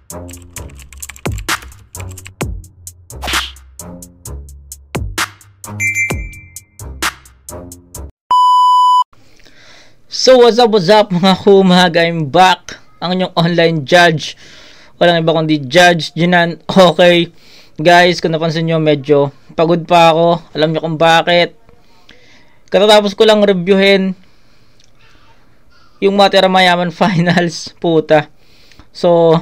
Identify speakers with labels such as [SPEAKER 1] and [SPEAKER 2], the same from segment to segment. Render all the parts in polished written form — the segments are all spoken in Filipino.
[SPEAKER 1] So what's up mga kumaga, I'm back, ang inyong online judge, walang iba kundi Judge Jinan. Okay guys, kung napansin nyo medyo pagod pa ako, alam nyo kung bakit. Katatapos ko lang reviewin yung Matira Mayaman Finals, puta. So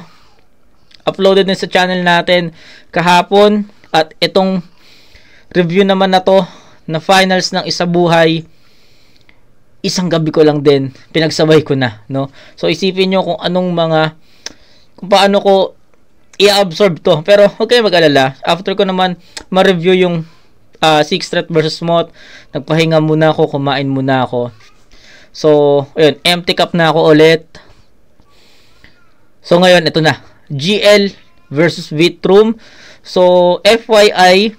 [SPEAKER 1] uploaded din sa channel natin kahapon, at itong review naman na to na finals ng Isa Buhay, isang gabi ko lang din pinagsabay ko na, no? So isipin nyo kung paano ko i-absorb to. Pero huwag kayo mag-alala, after ko naman ma-review yung Sixth Threat versus Moth, nagpahinga muna ako, kumain muna ako. So ayun, empty cup na ako ulit. So ngayon ito na, GL versus Vitrum. So FYI,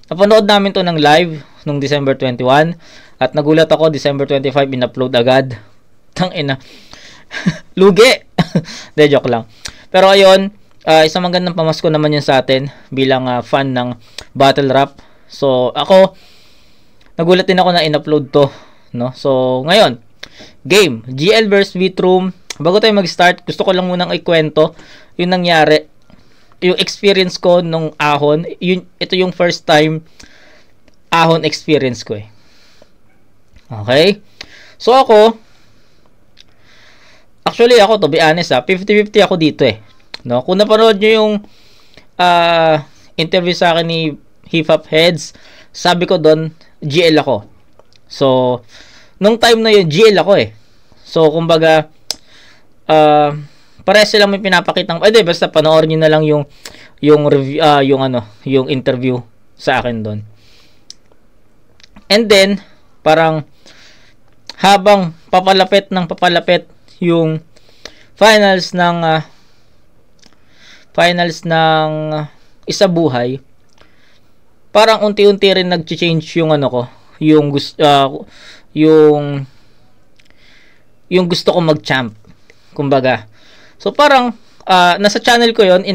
[SPEAKER 1] napanood namin to ng live nung December 21. At nagulat ako, December 25, in-upload agad. Tangina. Lugi. De, joke lang. Pero ayun, isang magandang pamasko naman yun sa atin bilang fan ng battle rap. So ako, nagulat din ako na in-upload to, no? So ngayon, game, GL vs Vitrum. Bago tayo mag-start, gusto ko lang munang ikwento yung nangyari, yung experience ko nung ahon. Ito yung first time ahon experience ko eh. Okay? So ako, actually ako, to be honest 50-50 ako dito eh. No? Kung napanood nyo yung interview sa akin ni Hip Hop Heads, sabi ko doon, GL ako. So, nung time na yun, GL ako eh. So, kumbaga, parehas silang may pinapakitang, basta panoorin nyo na lang yung review, yung interview sa akin doon. And then, parang habang papalapit yung finals ng Isa Buhay, parang unti-unti rin nag-change yung yung gusto ko mag-champ, kumbaga. So parang nasa channel ko yon,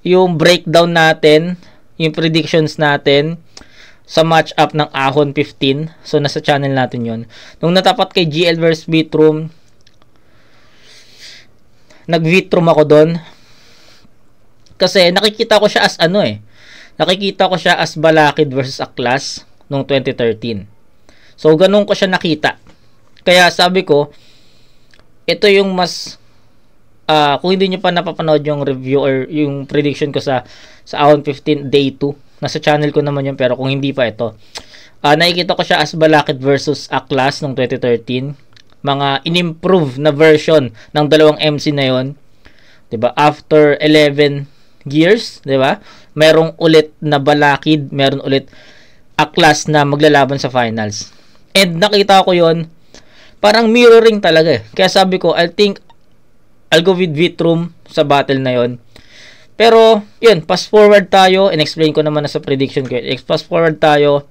[SPEAKER 1] yung breakdown natin, yung predictions natin sa match-up ng Ahon 15. So, nasa channel natin yon. Nung natapat kay GL vs Vitrum, nag-Vitrum ako doon. Kasi, nakikita ko siya as nakikita ko siya as Balakid vs Aklas nung 2013. So, ganun ko siya nakita. Kaya, sabi ko, ito yung mas, kung hindi nyo pa napapanood yung review or yung prediction ko sa Ahon 15 Day 2, nasa channel ko naman yun, pero kung hindi pa ito, nakikita ko siya as Balakid versus Aklas ng 2013. Mga in-improve na version ng dalawang MC na yon, 'di ba? After 11 years, 'di ba? Merong ulit na Balakid, meron ulit Aklas na maglalaban sa finals. And nakita ko yon, parang mirroring talaga eh. Kaya sabi ko, I think I'll go with Vitrum sa battle na yon. Pero, yun, fast forward tayo. In-explain ko naman na sa prediction ko. Fast forward tayo.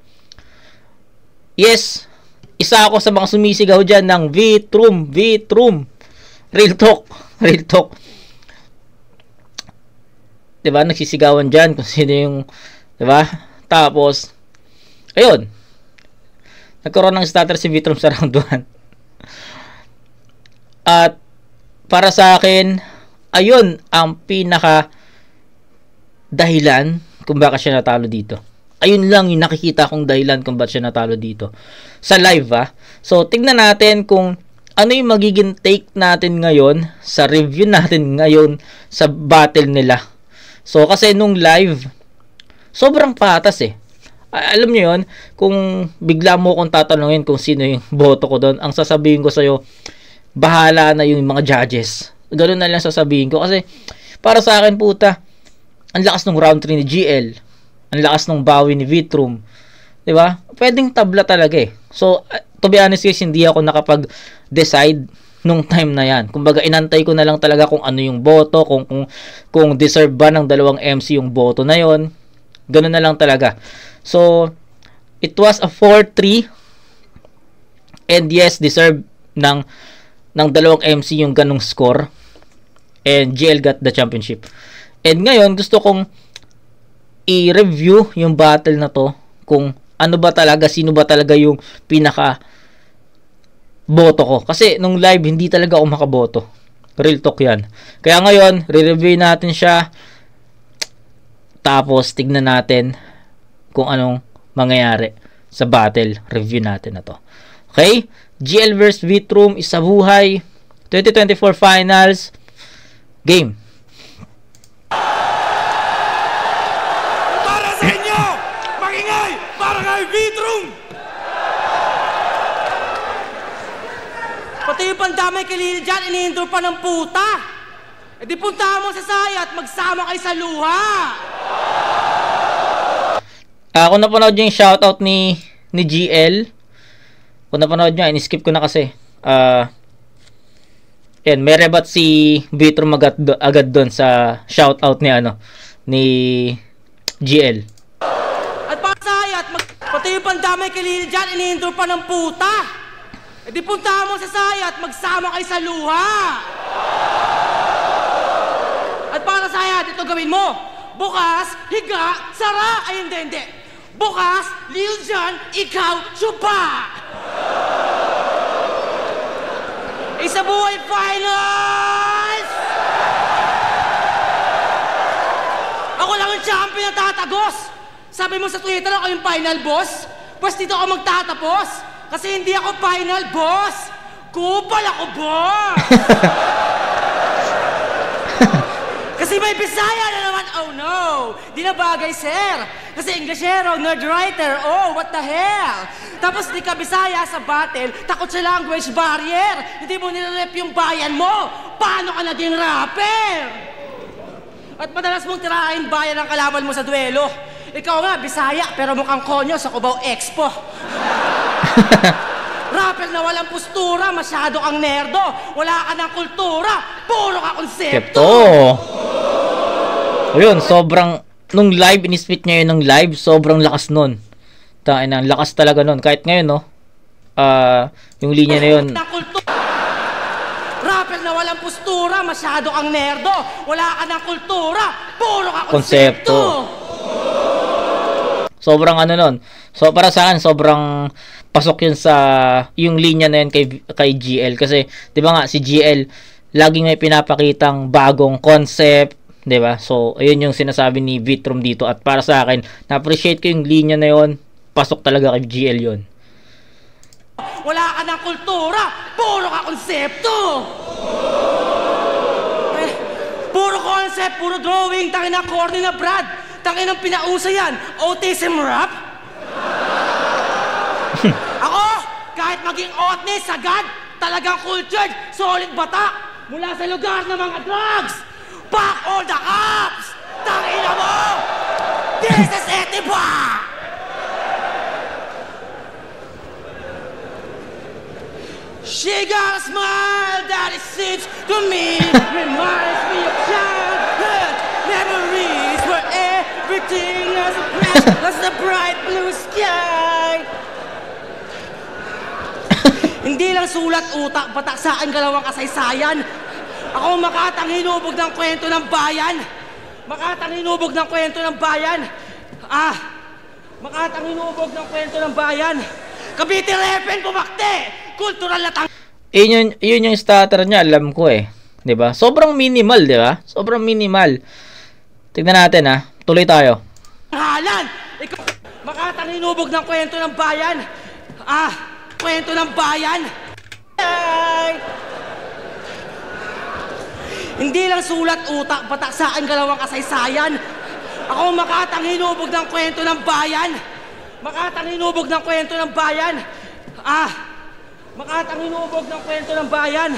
[SPEAKER 1] Yes, isa ako sa mga sumisigaw dyan ng Vitrum. Real talk. Diba? Nagsisigawan dyan kung sino yung, diba? Tapos, ayun. Nagkaroon ng stutter si Vitrum sa round 1. At, para sa akin, ayun ang pinaka dahilan kung bakit siya natalo dito. Ayun lang yung nakikita kong dahilan kung bakit siya natalo dito. Sa live So, tignan natin kung ano yung magiging take natin ngayon sa review natin ngayon sa battle nila. So, kasi nung live, sobrang patas eh. Alam nyo yun, kung bigla mo kung tatanungin kung sino yung boto ko doon, ang sasabihin ko sa'yo, bahala na yung mga judges. Ganoon na lang sasabihin ko. Kasi, para sa akin puta, ang lakas ng round 3 ni GL. Ang lakas ng bawi ni Vitrum. 'Di ba? Pwedeng tabla talaga eh. So, to be honest guys, hindi ako nakapag-decide nung time na yan. Kumbaga, inantay ko na lang talaga kung ano yung boto, kung deserve ba ng dalawang MC yung boto na yon. Ganun na lang talaga. So, it was a 4-3. And yes, deserve ng dalawang MC yung ganong score. And GL got the championship. And ngayon, gusto kong i-review yung battle na to. Kung ano ba talaga, sino ba talaga yung pinaka boto ko. Kasi nung live, hindi talaga ako makaboto. Real talk yan. Kaya ngayon, re-review natin siya. Tapos, tignan natin kung anong mangyayari sa battle review natin na to. Okay? GL vs Vitrum, isa buhay. 2024 Finals. Game.
[SPEAKER 2] Para sa inyo, magingay para kay Vitrum. Pati yung pandamay kilili dyan, inihindur pa ng puta. E di puntahan mo sa saya at magsama kayo sa luha.
[SPEAKER 1] Kung napanood yung shoutout ni GL, kung napanood nyo, in-skip ko na kasi. Yan, may rebat si Vitrum agad doon sa shoutout ni GL.
[SPEAKER 2] At para sa saya at pati yung pandamay kilili dyan, inihindur pa ng puta. E di puntahan mo sa saya at magsama kayo sa luha. At para sa saya, ito gawin mo. Bukas, higa, sara. Ay, hindi. Bukas, Lil Jon, ikaw, supa. Isa buhay finals! Ako lang ang champion na tatagos. Sabi mo sa Twitter ako yung final boss. Pues dito ako magtatapos. Kasi hindi ako final boss. Kupal ako boss. Kasi may Bisaya na naman. Oh no, di na bagay, sir. Kasi Englishero, nerd writer. Oh, what the hell? Tapos di ka Bisaya sa battle, takot sa language barrier. Hindi mo nirerep yung bayan mo. Paano ka naging rapper? At madalas mong tirahin bayan ang kalaban mo sa duelo. Ikaw nga, Bisaya, pero mukhang konyo sa Cubao Expo. Rapper na walang postura, masyado kang nerdo. Wala ka ng kultura, puro ka konsepto.
[SPEAKER 1] Ayun, sobrang, nung live, in-split niya yun ng live, sobrang lakas nun. Tain ang lakas talaga nun. Kahit ngayon, no, yung linya na yun.
[SPEAKER 2] Rapper na walang postura, masyado kang nerdo. Wala ka ng kultura, puro ka
[SPEAKER 1] konsepto. Sobrang nun. So, para sa akin, sobrang pasok yun sa yung linya na yun kay GL. Kasi, di ba nga, si GL, laging may pinapakitang bagong concept, di ba? So, ayun yung sinasabi ni Vitrum dito. At para sa akin, na-appreciate ko yung linya na yun. Pasok talaga kay GL yun.
[SPEAKER 2] Wala ka ng kultura, puro ka konsepto. Puro concept, puro drawing, tangin na corny na Brad. Tangin ang pinausa yan, autism rap. Ako, kahit maging otne, sagad, talagang cultured, solid bata, mula sa lugar ng mga drugs. Back all the cops! Tangina mo! This is Etiba! She got a smile that it seems to me reminds me of childhood memories where everything is a flash as the bright blue sky. Hindi lang sulat utak, batak sa akin galawang kasaysayan. Ako Makatang hinubog ng kwento ng bayan. Makatang hinubog ng kwento ng bayan. Makatang hinubog ng kwento ng bayan. Cavite Repen pumakte. Kultural na tang...
[SPEAKER 1] Yun yung starter niya, alam ko eh. 'Di ba? Sobrang minimal, 'di ba? Sobrang minimal. Tingnan natin Tuloy tayo.
[SPEAKER 2] Halan! Ikaw, Makatang hinubog ng kwento ng bayan. Kwento ng bayan. Ay! Hindi lang sulat utak, batak sa akin galawang kasaysayan. Ako Makatang hinubog ng kwento ng bayan. Makatang hinubog ng kwento ng bayan. Makatang hinubog ng kwento ng bayan.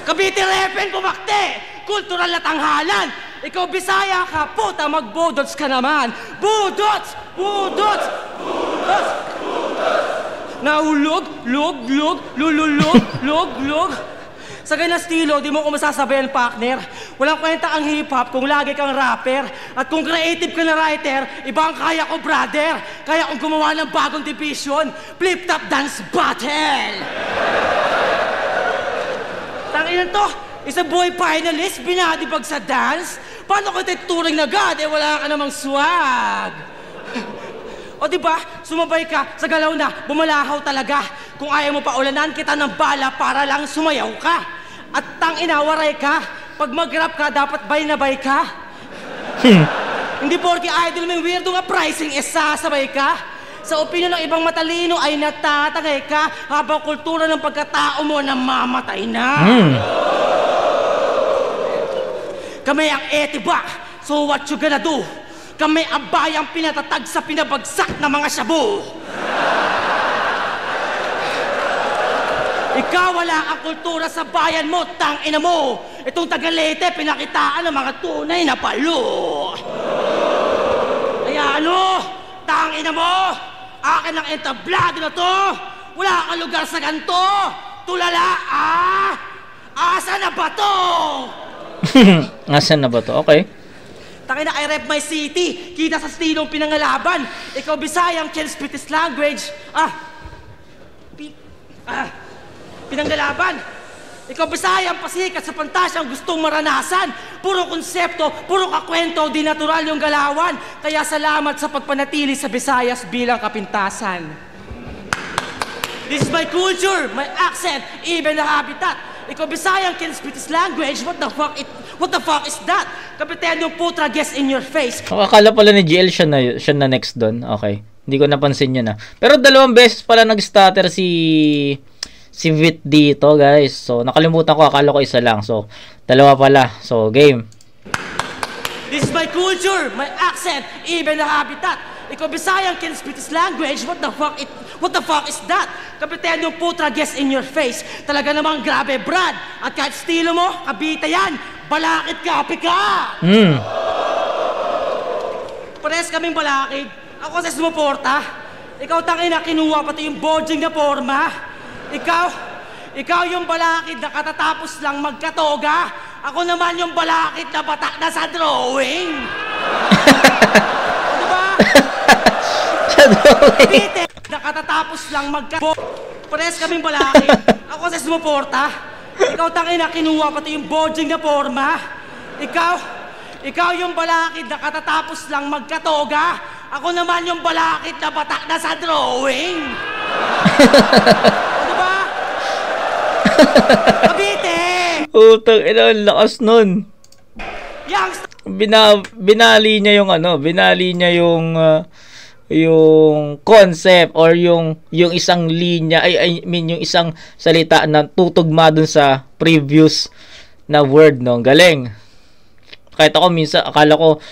[SPEAKER 2] Cavite Repen pumakte. Kultural na tanghalan. Ikaw Bisaya ka, puta magbudots ka naman. Budots! Budots! Budots! Budots! Nahulog, log, log. Sa ganang estilo, di mo ko masasabayan, partner. Walang kwenta ang hip-hop kung lagi kang rapper. At kung creative ka na writer, iba ang kaya ko, brother. Kaya kung gumawa ng bagong division, flip-top dance battle. Tanginan to, Isang boy finalist, binadibag sa dance? Paano ko turing na God? Eh, wala ka namang swag. O diba, sumabay ka sa galaw na, bumalahaw talaga. Kung ayaw mo pa ulanan kita ng bala para lang sumayaw ka. At inawaray ka. Pag mag-rap ka, dapat bay na bay ka. Hindi porke idol mo yung weirdo nga pricing, sasabay ka. Sa opinion ng ibang matalino ay natatangay ka habang kultura ng pagkatao mo namamatay na. Kami ang etiba, so what you gonna do? Kami ang bayang pinatatag sa pinabagsak ng mga shabu. Ikaw wala ang kultura sa bayan mo, tangina mo. Itong Tagalete, pinakitaan ng mga tunay na palo. Kaya ano, tangina mo, akin ang entablado na to. Wala kang lugar sa ganito. Tulala, asa na ba to?
[SPEAKER 1] Asan na ba to? Okay.
[SPEAKER 2] Tangina, I rep my city. Kita sa stilong pinangalaban. Ikaw Bisayang, can speak this language. Pinanggalaban. Ikaw Bisayang, pasikat sa pantasyang gustong maranasan. Puro konsepto, puro kakwento, di natural yung galawan. Kaya salamat sa pagpanatili sa Visayas bilang kapintasan. This is my culture, my accent, even the habitat. Ikaw Bisayang, can speak this language. What the fuck is that? Kapitan yung putra, guess in your face.
[SPEAKER 1] Akala pala ni GL siya na next doon. Okay. Hindi ko napansin yun Pero 2 beses pala nag-stutter si Vit dito, guys. So, nakalimutan ko. Akala ko isa lang. So, 2 pala. So, game.
[SPEAKER 2] This is my culture, my accent, even the habitat. Ikaw Bisayang, can speak this language. What the fuck is that? Kapitan yung putra, guess in your face. Talaga namang grabe, Brad. At kahit estilo mo, kabita yan. Balakid ka, pika! Pares kaming balakid. Ako sa sumuporta. Ikaw tangina, kinuha pati yung bodging na forma. Ikaw yung balakid na katatapos lang magkatoga. Ako naman yung balakid na batak na sa drawing. Diba?
[SPEAKER 1] Sa drawing.
[SPEAKER 2] Na katatapos lang Pares kaming balakid. Ako sa sumuporta. Ikaw tangina, kinuha pati yung bodging na forma. Ikaw yung balakid na katatapos lang magkatoga. Ako naman yung balakid na batak na sa drawing. Diba? Kabite!
[SPEAKER 1] Utang ina, lakas nun. Binali niya yung binali niya yung concept or yung isang linya, I mean yung isang salita na tutugma dun sa previous na word, no? Galing. Kahit ako minsan akala ko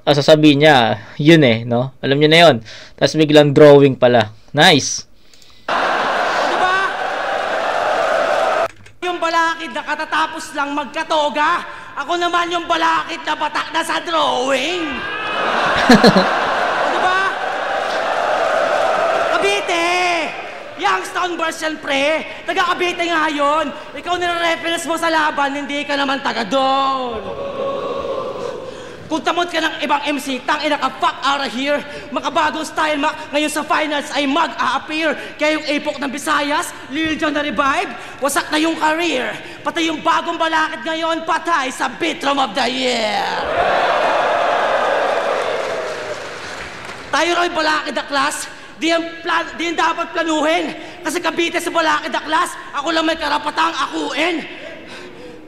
[SPEAKER 1] sasabihin niya yun no? Alam niyo na yun. Tapos biglang drawing pala. Nice.
[SPEAKER 2] Diba? Yung balakid na katatapos lang magkatoga. Ako naman yung balakid na batak na sa drawing. Youngstown version, pre. Taga-Cavite nga yun. Ikaw nire-reference mo sa laban, hindi ka naman taga doon. Kung tamot ka ng ibang MC, tangina ka, fuck out of here. Makabagong style, ngayon sa finals ay mag-a-appear. Kaya yung epok ng Visayas, Lil Jon na revive, wasak na yung career. Pati yung bagong balakid ngayon, patay sa Bitrom of the Year. Tayo rin balakid na class. Di yan dapat planuhin. Kasi Cavite sa balakid na class, ako lang may karapatang akuin.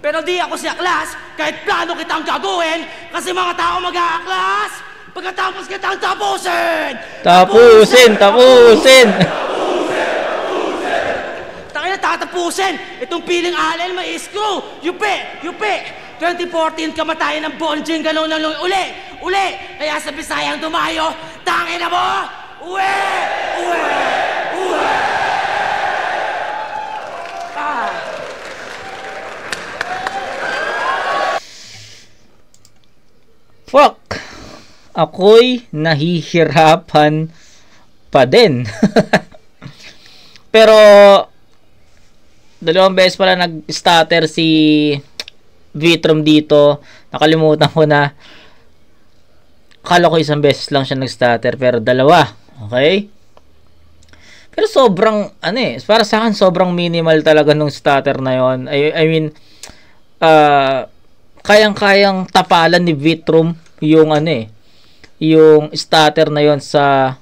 [SPEAKER 2] Pero di ako si Aklas, kahit plano kitang gagawin, kasi mga tao mag-a-aklas. Pagkatapos kitang tapusin!
[SPEAKER 1] Tapusin!
[SPEAKER 2] Tangina, tatapusin! Itong piling allen, may screw! Yupi! 2014, kamatayan ng bonjing, gano'n na lang uli! Kaya sa Bisayang dumayo, tangina mo! Uwe!
[SPEAKER 1] Fuck! Ako'y nahihirapan pa din. Pero 2 beses pala nag-stutter si Vitrom dito. Nakalimutan ko na. Akala ko 1 beses lang siya nag-stutter, pero 2. Okay? Pero sobrang, para sa akin, sobrang minimal talaga nung stutter na yon. I mean, kayang-kayang tapalan ni Vitrum yung yung starter na yon sa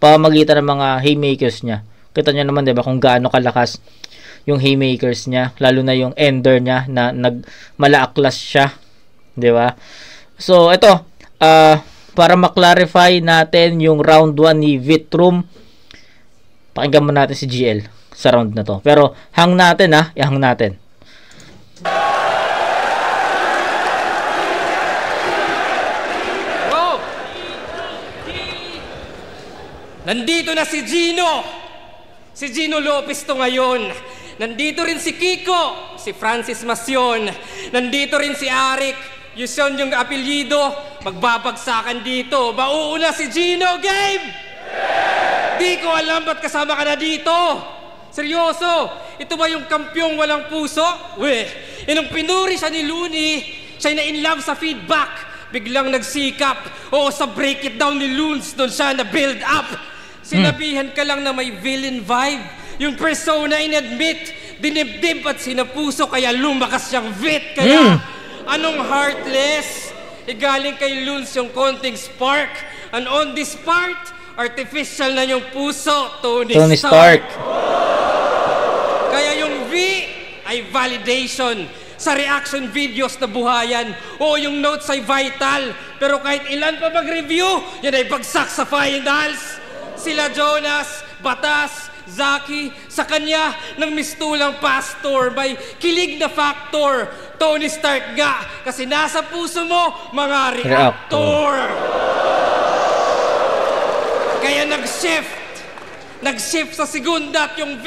[SPEAKER 1] pamamagitan ng mga haymakers niya. Kita niyo naman 'di ba kung gaano kalakas yung haymakers niya, lalo na yung ender niya na malaaklas siya, 'di ba? So ito, para ma-clarify natin yung round 1 ni Vitrum, pakinggan mo natin si GL sa round na to. Pero hang natin ihang natin.
[SPEAKER 3] Nandito na si Gino! Si Gino Lopez to ngayon. Nandito rin si Kiko, si Francis Masyon. Nandito rin si Arik, yun yung apelyido. Magbabagsakan dito. Mauuna si Gino, game! Di ko alam ba't kasama ka na dito. Seryoso, ito ba yung kampyong walang puso? Inong pinuri siya ni Looney, siya na in love sa feedback. Biglang nagsikap. Oo, sa break it down ni Loons, doon siya na build up. Sinabihan ka lang na may villain vibe. Yung persona in-admit, dinibdib at sinapuso, kaya lumakas siyang vit. Kaya, anong heartless? Galing kay Loons yung konting spark. And on this part, artificial na yung puso, Tony Stark. Kaya yung V ay validation. Sa reaction videos na buhayan, o yung notes ay vital. Pero kahit ilan pa mag-review, yan ay bagsak sa finals. Sila Jonas, Batas, Zaki, sa kanya ng mistulang pastor, may kilig na factor. Tony Stark nga, kasi nasa puso mo, mga reactor. Kaya nag-shift sa segunda at yung V,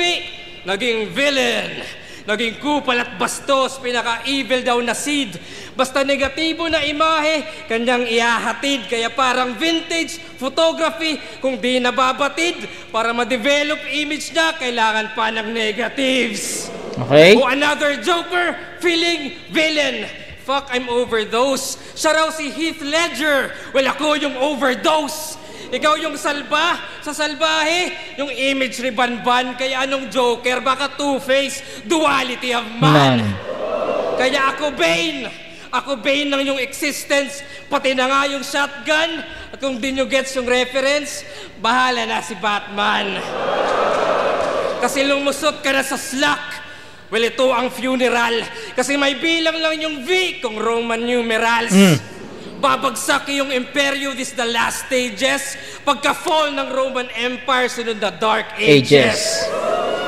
[SPEAKER 3] naging villain. Naging kupal at bastos, pinaka-evil daw na seed. Basta negatibo na imahe, kanyang ihahatid. Kaya parang vintage photography, kung di nababatid, para ma-develop image niya, kailangan pa ng negatives.
[SPEAKER 1] Okay.
[SPEAKER 3] O another joker, feeling villain. Fuck, I'm overdose. Siya raw si Heath Ledger. Well, ako yung overdose. Ikaw yung salba, sa salbahe, yung image ni Banban, kaya anong Joker, baka Two-Face, duality of man. Kaya ako Bane ng yung existence, pati na nga yung shotgun, at kung di nyo gets yung reference, bahala na si Batman. Kasi lumusot ka na sa slack, well, ito ang funeral, kasi may bilang lang yung V kung Roman numerals. Babagsak yung imperyo, this the last stages. Pagka-fall ng Roman Empire, sunod na Dark Ages.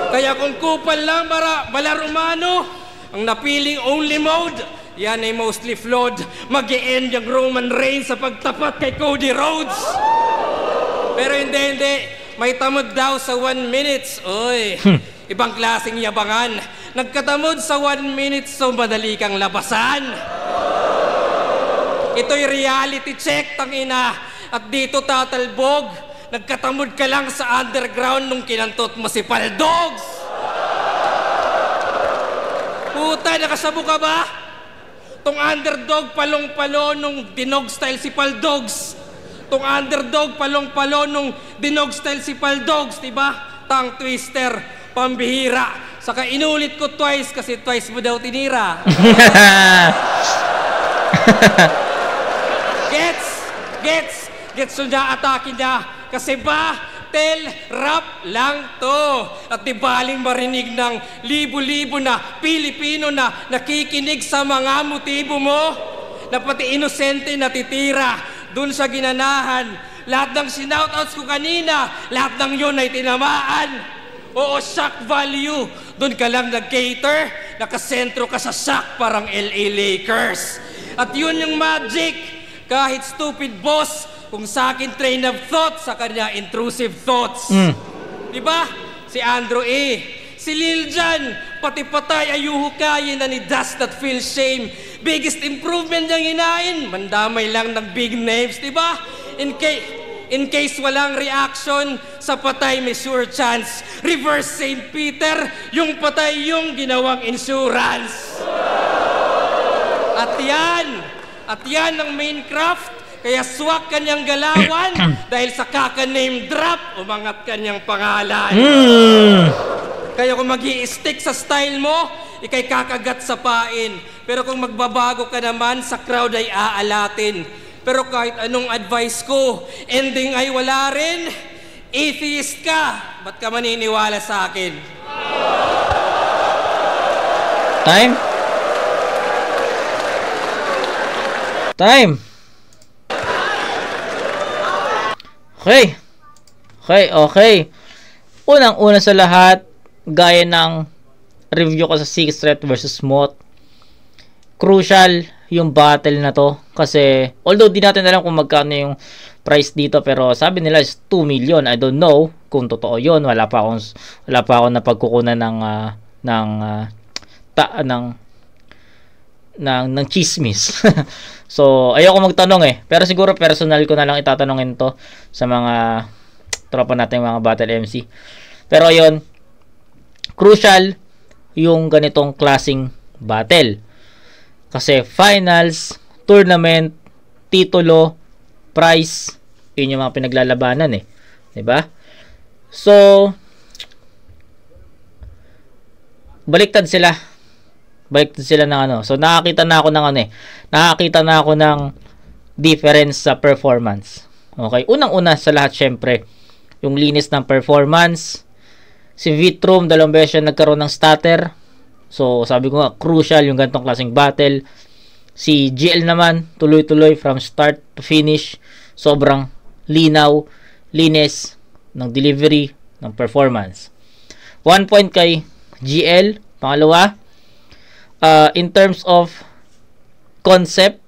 [SPEAKER 3] Kaya kung kupal lang bala Romano, ang napiling only mode, yan ay mostly flawed. Mag-e-end yung Roman reign sa pagtapat kay Cody Rhodes. Pero hindi. May tamod daw sa 1 minute. Oy, ibang klaseng yabangan. Nagkatamod sa 1 minute, so madali kang labasan. Ito'y reality check, tangina. At dito tatalbog, nagkatamod ka lang sa underground nung kinantot mo si Paldogs. Puta, nakasabo ka ba? Tong underdog palong-palo nung dinog style si Paldogs. Tong underdog palong-palo nung dinog style si Paldogs, diba? Tongue twister, pambihira. Saka inulit ko twice kasi twice mo daw tinira. Gets na atake niya. Kasi rap lang to. At di baling marinig ng libo-libo na Pilipino na nakikinig sa mga motibo mo. Na pati inosente natitira. Doon sa ginanahan. Lahat ng sinoutouts ko kanina, lahat ng yun ay tinamaan. Oo, shock value. Doon ka lang nag-cater, nakasentro ka sa shock parang LA Lakers. At yun yung magic. Kahit stupid boss, kung sa akin train of thought, sa kanya intrusive thoughts. Diba? Si Andrew A. Si Lil Jon, pati patay ayuhukayin na ni Does Not Feel Shame. Biggest improvement niyang hinain, mandamay lang ng big names, diba? In case walang reaction, sa patay may sure chance. Reverse St. Peter, yung patay yung ginawang insurance. At yan ang main craft. Kaya swak kanyang galawan dahil sa kaka-name drop, umangat kanyang pangalan. Kaya kung mag-i-stick sa style mo, ikay kakagat sa pain. Pero kung magbabago ka naman, sa crowd ay aalatin. Pero kahit anong advice ko, ending ay wala rin. Atheist ka, ba't ka maniniwala sa akin?
[SPEAKER 1] Time? Time! Okay. Okay. Unang-una sa lahat, gaya ng review ko sa Sixth Threat versus Moth, crucial yung battle na to. Kasi, although di natin alam kung magkano yung price dito, pero sabi nila is 2 million. I don't know kung totoo yun. Wala pa akong napagkukunan ng chismis. So, ayoko magtanong eh. Pero siguro personal ko na lang itatanungin to sa mga tropa natin, mga battle MC. Pero ayun, crucial yung ganitong klaseng battle. Kasi finals, tournament, titulo, prize, yun yung mga pinaglalabanan eh. 'Di ba? So, baliktad sila ng ano. So, nakakita na ako ng difference sa performance. Okay? Unang-una sa lahat, syempre, yung linis ng performance. Si Vitrum, 2 beses siya nagkaroon ng stutter. So, sabi ko nga, crucial yung ganitong klaseng battle. Si GL naman, tuloy-tuloy from start to finish. Sobrang linaw, linis ng delivery, ng performance. 1 point kay GL. Pangalawa, in terms of concept,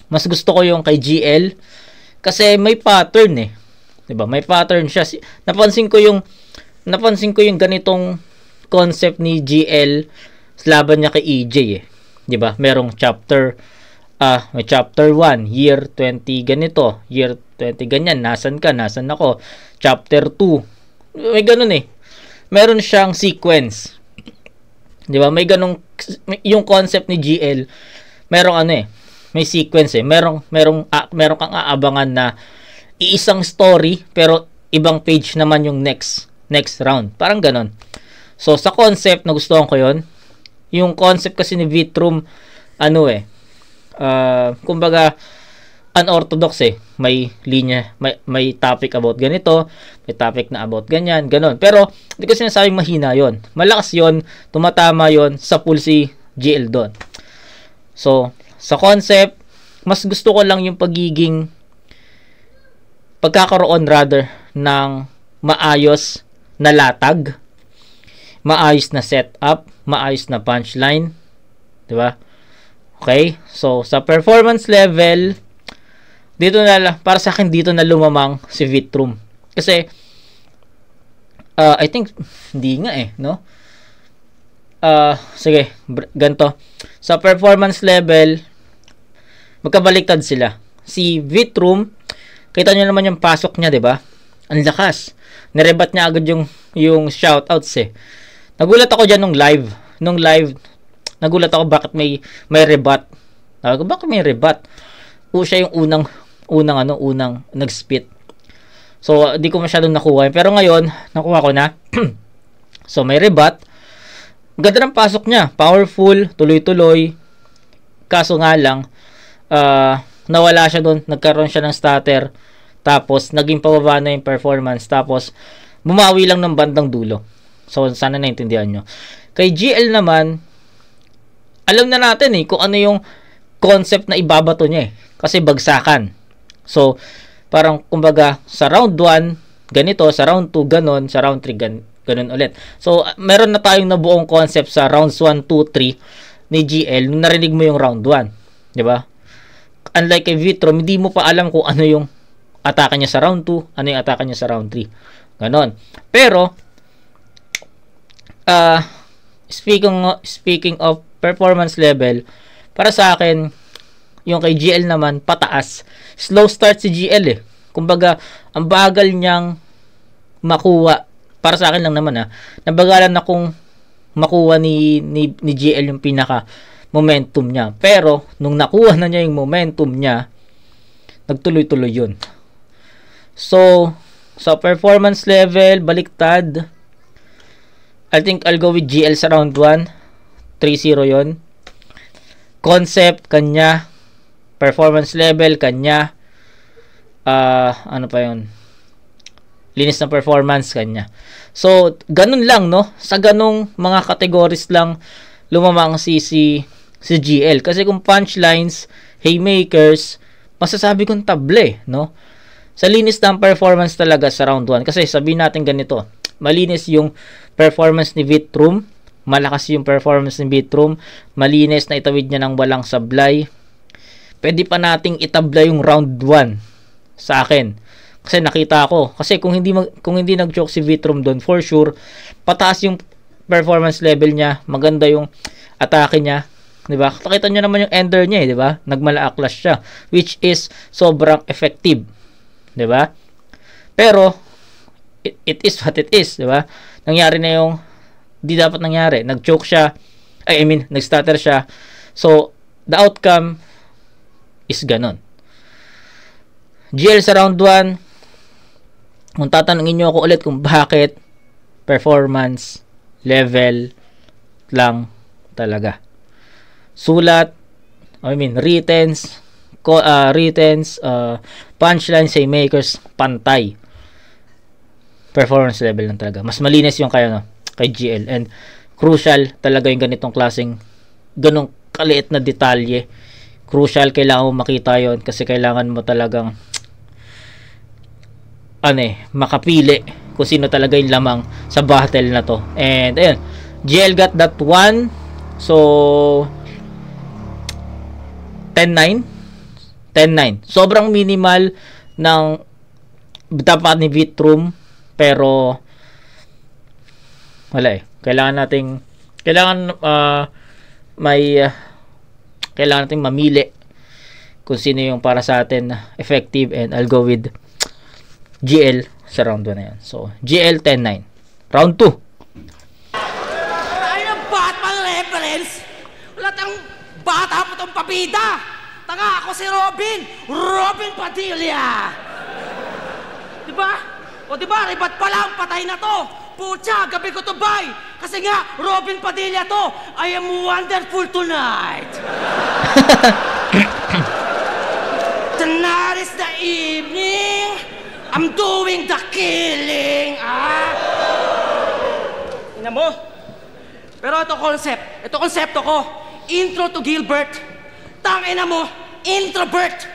[SPEAKER 1] mas gusto ko yung kay GL kasi may pattern eh. 'Di ba? May pattern siya. Napansin ko yung ganitong concept ni GL sa laban niya kay EJ eh. 'Di ba? Merong may chapter 1, year 20 ganito, year 20 ganyan, nasan ako. Chapter 2. May ganun eh. Meron siyang sequence. 'Di ba? May ganung yung concept ni GL. Merong may sequence eh. Merong kang aabangan na iisang story pero ibang page naman yung next round. Parang ganon. So sa concept nagustuhan ko 'yon. Yung concept kasi ni Vitrum kumbaga unorthodox eh. May linya, may topic about ganito, may topic na about ganyan, ganon. Pero hindi ko sinasabing mahina 'yon. Malakas 'yon, tumatama 'yon sa pool si GL doon. So, sa concept, mas gusto ko lang yung pagkakaroon ng maayos na latag, maayos na setup, maayos na punchline, 'di ba? Okay? So, sa performance level, para sa akin dito na lumamang si Vitrum. Kasi I think hindi nga eh, no? Sige, ganito. Sa performance level, magkabaliktad sila. Si Vitrum, kita nyo naman yung pasok niya, 'di ba? Ang lakas. Nirebat niya agad yung shoutouts eh. Nagulat ako diyan nung live. Nagulat ako bakit may rebat. Bakit may rebat? Siya yung unang nag-spit. So, di ko masyadong nakuha. Pero ngayon, nakuha ko na. So, may rebat. Ganda ng pasok niya. Powerful, tuloy-tuloy. Kaso nga lang, nawala siya doon. Nagkaroon siya ng stutter. Tapos, naging pababa na yung performance. Tapos, bumawi lang ng bandang dulo. So, sana naintindihan nyo. Kay GL naman, alam na natin kung ano yung concept na ibabato niya eh. Kasi bagsakan. So, parang kumbaga sa round 1, ganito, sa round 2, ganon, sa round 3, ganon ulit. So, meron na tayong nabuong concept sa rounds 1, 2, 3 ni GL nung narinig mo yung round 1. 'Di ba? Unlike kay Vitrum, hindi mo pa alam kung ano yung atake niya sa round 2, ano yung atake niya sa round 3. Ganon. Pero, speaking of performance level, para sa akin, yung kay GL naman, pataas. Slow start si GL eh. Kumbaga, ang bagal niyang makuha. Para sa akin lang naman nabagalan na kung makuha ni GL yung pinaka momentum niya. Pero, nung nakuha na niya yung momentum niya, nagtuloy-tuloy yun. So, sa performance level, baliktad. I think I'll go with GL sa round 1. 3-0 yon. Concept, kanya. Performance level, kanya. Ano pa yun? Linis ng performance, kanya. So, ganun lang, no? Sa ganung mga categories lang lumamang si GL. Kasi kung punchlines, haymakers, masasabi kong table, no? Sa linis ng performance talaga sa round 1. Kasi sabihin natin ganito, malinis yung performance ni Vitrum, malakas yung performance ni Vitrum, malinis na itawid niya ng walang sablay. Pwede pa nating itabla yung round 1 sa akin. Kasi nakita ko, kasi kung hindi nag-choke si Vitrum doon, for sure, pataas yung performance level niya, maganda yung atake niya. 'Di ba? Nakita niyo naman yung ender niya, 'di ba? Nagmala-aklas siya, which is sobrang effective. 'Di ba? Pero it is what it is, 'di ba? Nangyari na yung di dapat nangyari. Nag-choke siya. Nag-stutter siya. So, the outcome is ganon. GL sa round 1, kung tatanungin nyo ako ulit kung bakit, performance level lang talaga. Sulat, returns, punchlines, haymakers, pantay. Performance level lang talaga. Mas malinis yung kay GL. And crucial talaga yung ganitong klaseng, ganong kaliit na detalye. Crucial, kailangan mo makita yon kasi kailangan mo talagang makapili kung sino talaga yung lamang sa battle na to. And ayun, GL got that one. So 10-9. Sobrang minimal ng dapat ni Vitrum, pero wala kailangan nating mamili kung sino yung para sa atin effective, and I'll go with GL sa round 1 na yan. So, GL 10-9. Round 2.
[SPEAKER 2] Ay, ang Batman reference! Wala tang bata po tong pabida! Tanga ako si Robin Padilla! Diba? O diba, ribat pa lang, patay na to! Pucha, gabi ko to bay! Kasi nga, Robin Padilla to! I am wonderful tonight! Tonight is the evening! I'm doing the killing! Ina mo? Pero ito konsepto ko. Intro to Gilbert. Tangina mo, introvert!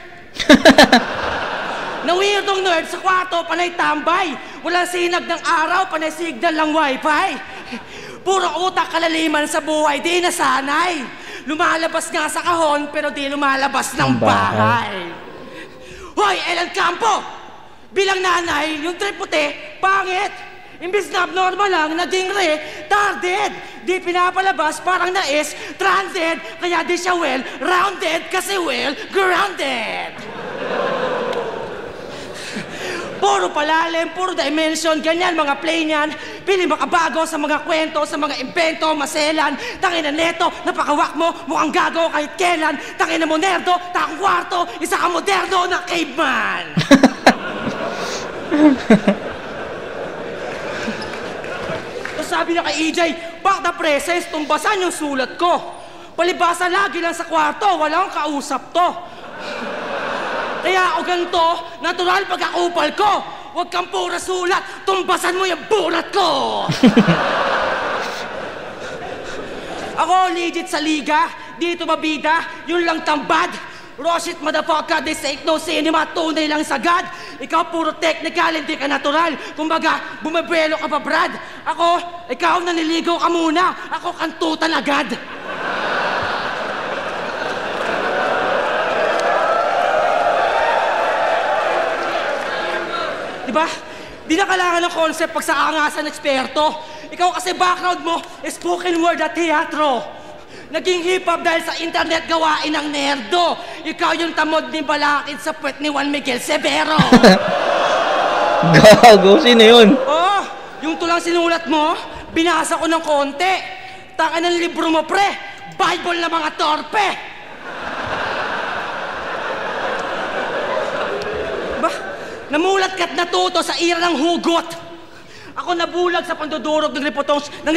[SPEAKER 2] Na weirdong nerd sa kwarto, panay tambay. Walang sinag ng araw, panay signal ng wifi. Puro utak kalaliman sa buhay, di nasanay. Lumalabas nga sa kahon, pero di lumalabas ng bahay. Hoy, Ellen Campo! Bilang nanay, yung trip puti, pangit. Imbis na abnormal lang, naging retarded. Di pinapalabas, parang nais, stranded. Kaya di siya well-rounded, kasi well-grounded. Puro palalim, puro dimension, ganyan mga play niyan. Pili makabago sa mga kwento, sa mga invento, maselan. Tangina neto, napakawak mo, mukhang gago kahit kailan. Tangina mo nerdo, takong kwarto, isa ka moderno na caveman. Tapos sabi na kay EJ, back the presence, tumbasan yung sulat ko. Palibasa lagi lang sa kwarto, walang kausap to. Kaya ako ganito, natural pagkakupal ko. Huwag kang pura sulat, tumbasan mo yung bulat ko. Ako legit sa liga, dito mabida, yun lang tambad. Roshit motherfucker, this ain't no cinema, tunay lang sagad. Ikaw puro technical, hindi ka natural. Kumbaga, bumabelo ka pa Brad. Ako, ikaw naniligaw ka muna. Ako kantutan agad. Diba? Di na kailangan ng concept pag sa angasan eksperto. Ikaw kasi background mo, spoken word at teatro. Naging hip-hop dahil sa internet gawain ng nerdo. Ikaw yung tamod ni Balakid sa puwet ni Juan Miguel Severo.
[SPEAKER 1] Gago, sino yun?
[SPEAKER 2] Oh, yung tulang sinulat mo, binasa ko ng konti. Taka ng libro mo, pre. Bible na mga torpe. Namulat ka't natuto sa ira ng hugot. Ako nabulag sa pandudurog ng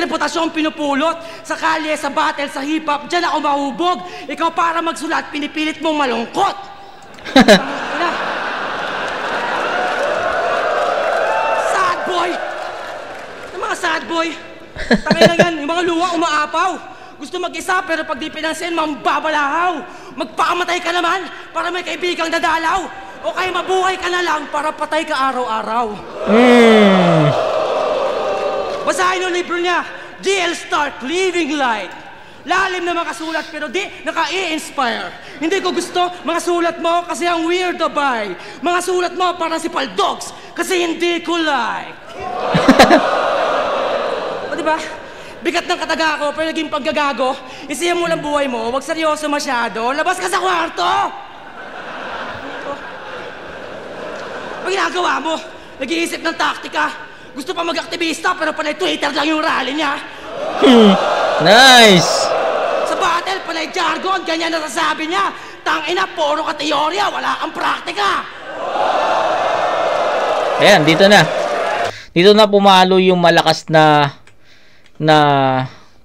[SPEAKER 2] reputasyong pinupulot. Sa kalye, sa battle, sa hip-hop, dyan ako mahubog. Ikaw para magsulat, pinipilit mong malungkot. Sad boy! Yung mga sad boy. Tangay na yan, yung mga luwa umaapaw. Gusto mag-isa pero pag di pinansin, mambabalahaw. Magpakamatay ka naman para may kaibigang dadalaw. O kaya mabuhay ka na lang para patay ka araw-araw. Basahin yung libro niya, D.L. Stark, Living Light. Lalim na makasulat pero di naka-i-inspire. Hindi ko gusto mga sulat mo kasi ang weirdo bay. Mga sulat mo parang si Paldogs kasi hindi ko like. O diba? Bigat ng kataga ko pero naging paggagago. Isiyan mo lang buhay mo, wag seryoso masyado. Labas ka sa kwarto! Ang ginagawa mo, nag-iisip ng taktika. Gusto pa mag-aktivista pero panay Twitter lang yung rally niya.
[SPEAKER 1] Nice!
[SPEAKER 2] Sa battle, panay jargon, ganyan nasasabi niya. Tangina, puro ka teorya, wala kang praktika.
[SPEAKER 1] Ayan, dito na. Dito na pumalo yung malakas na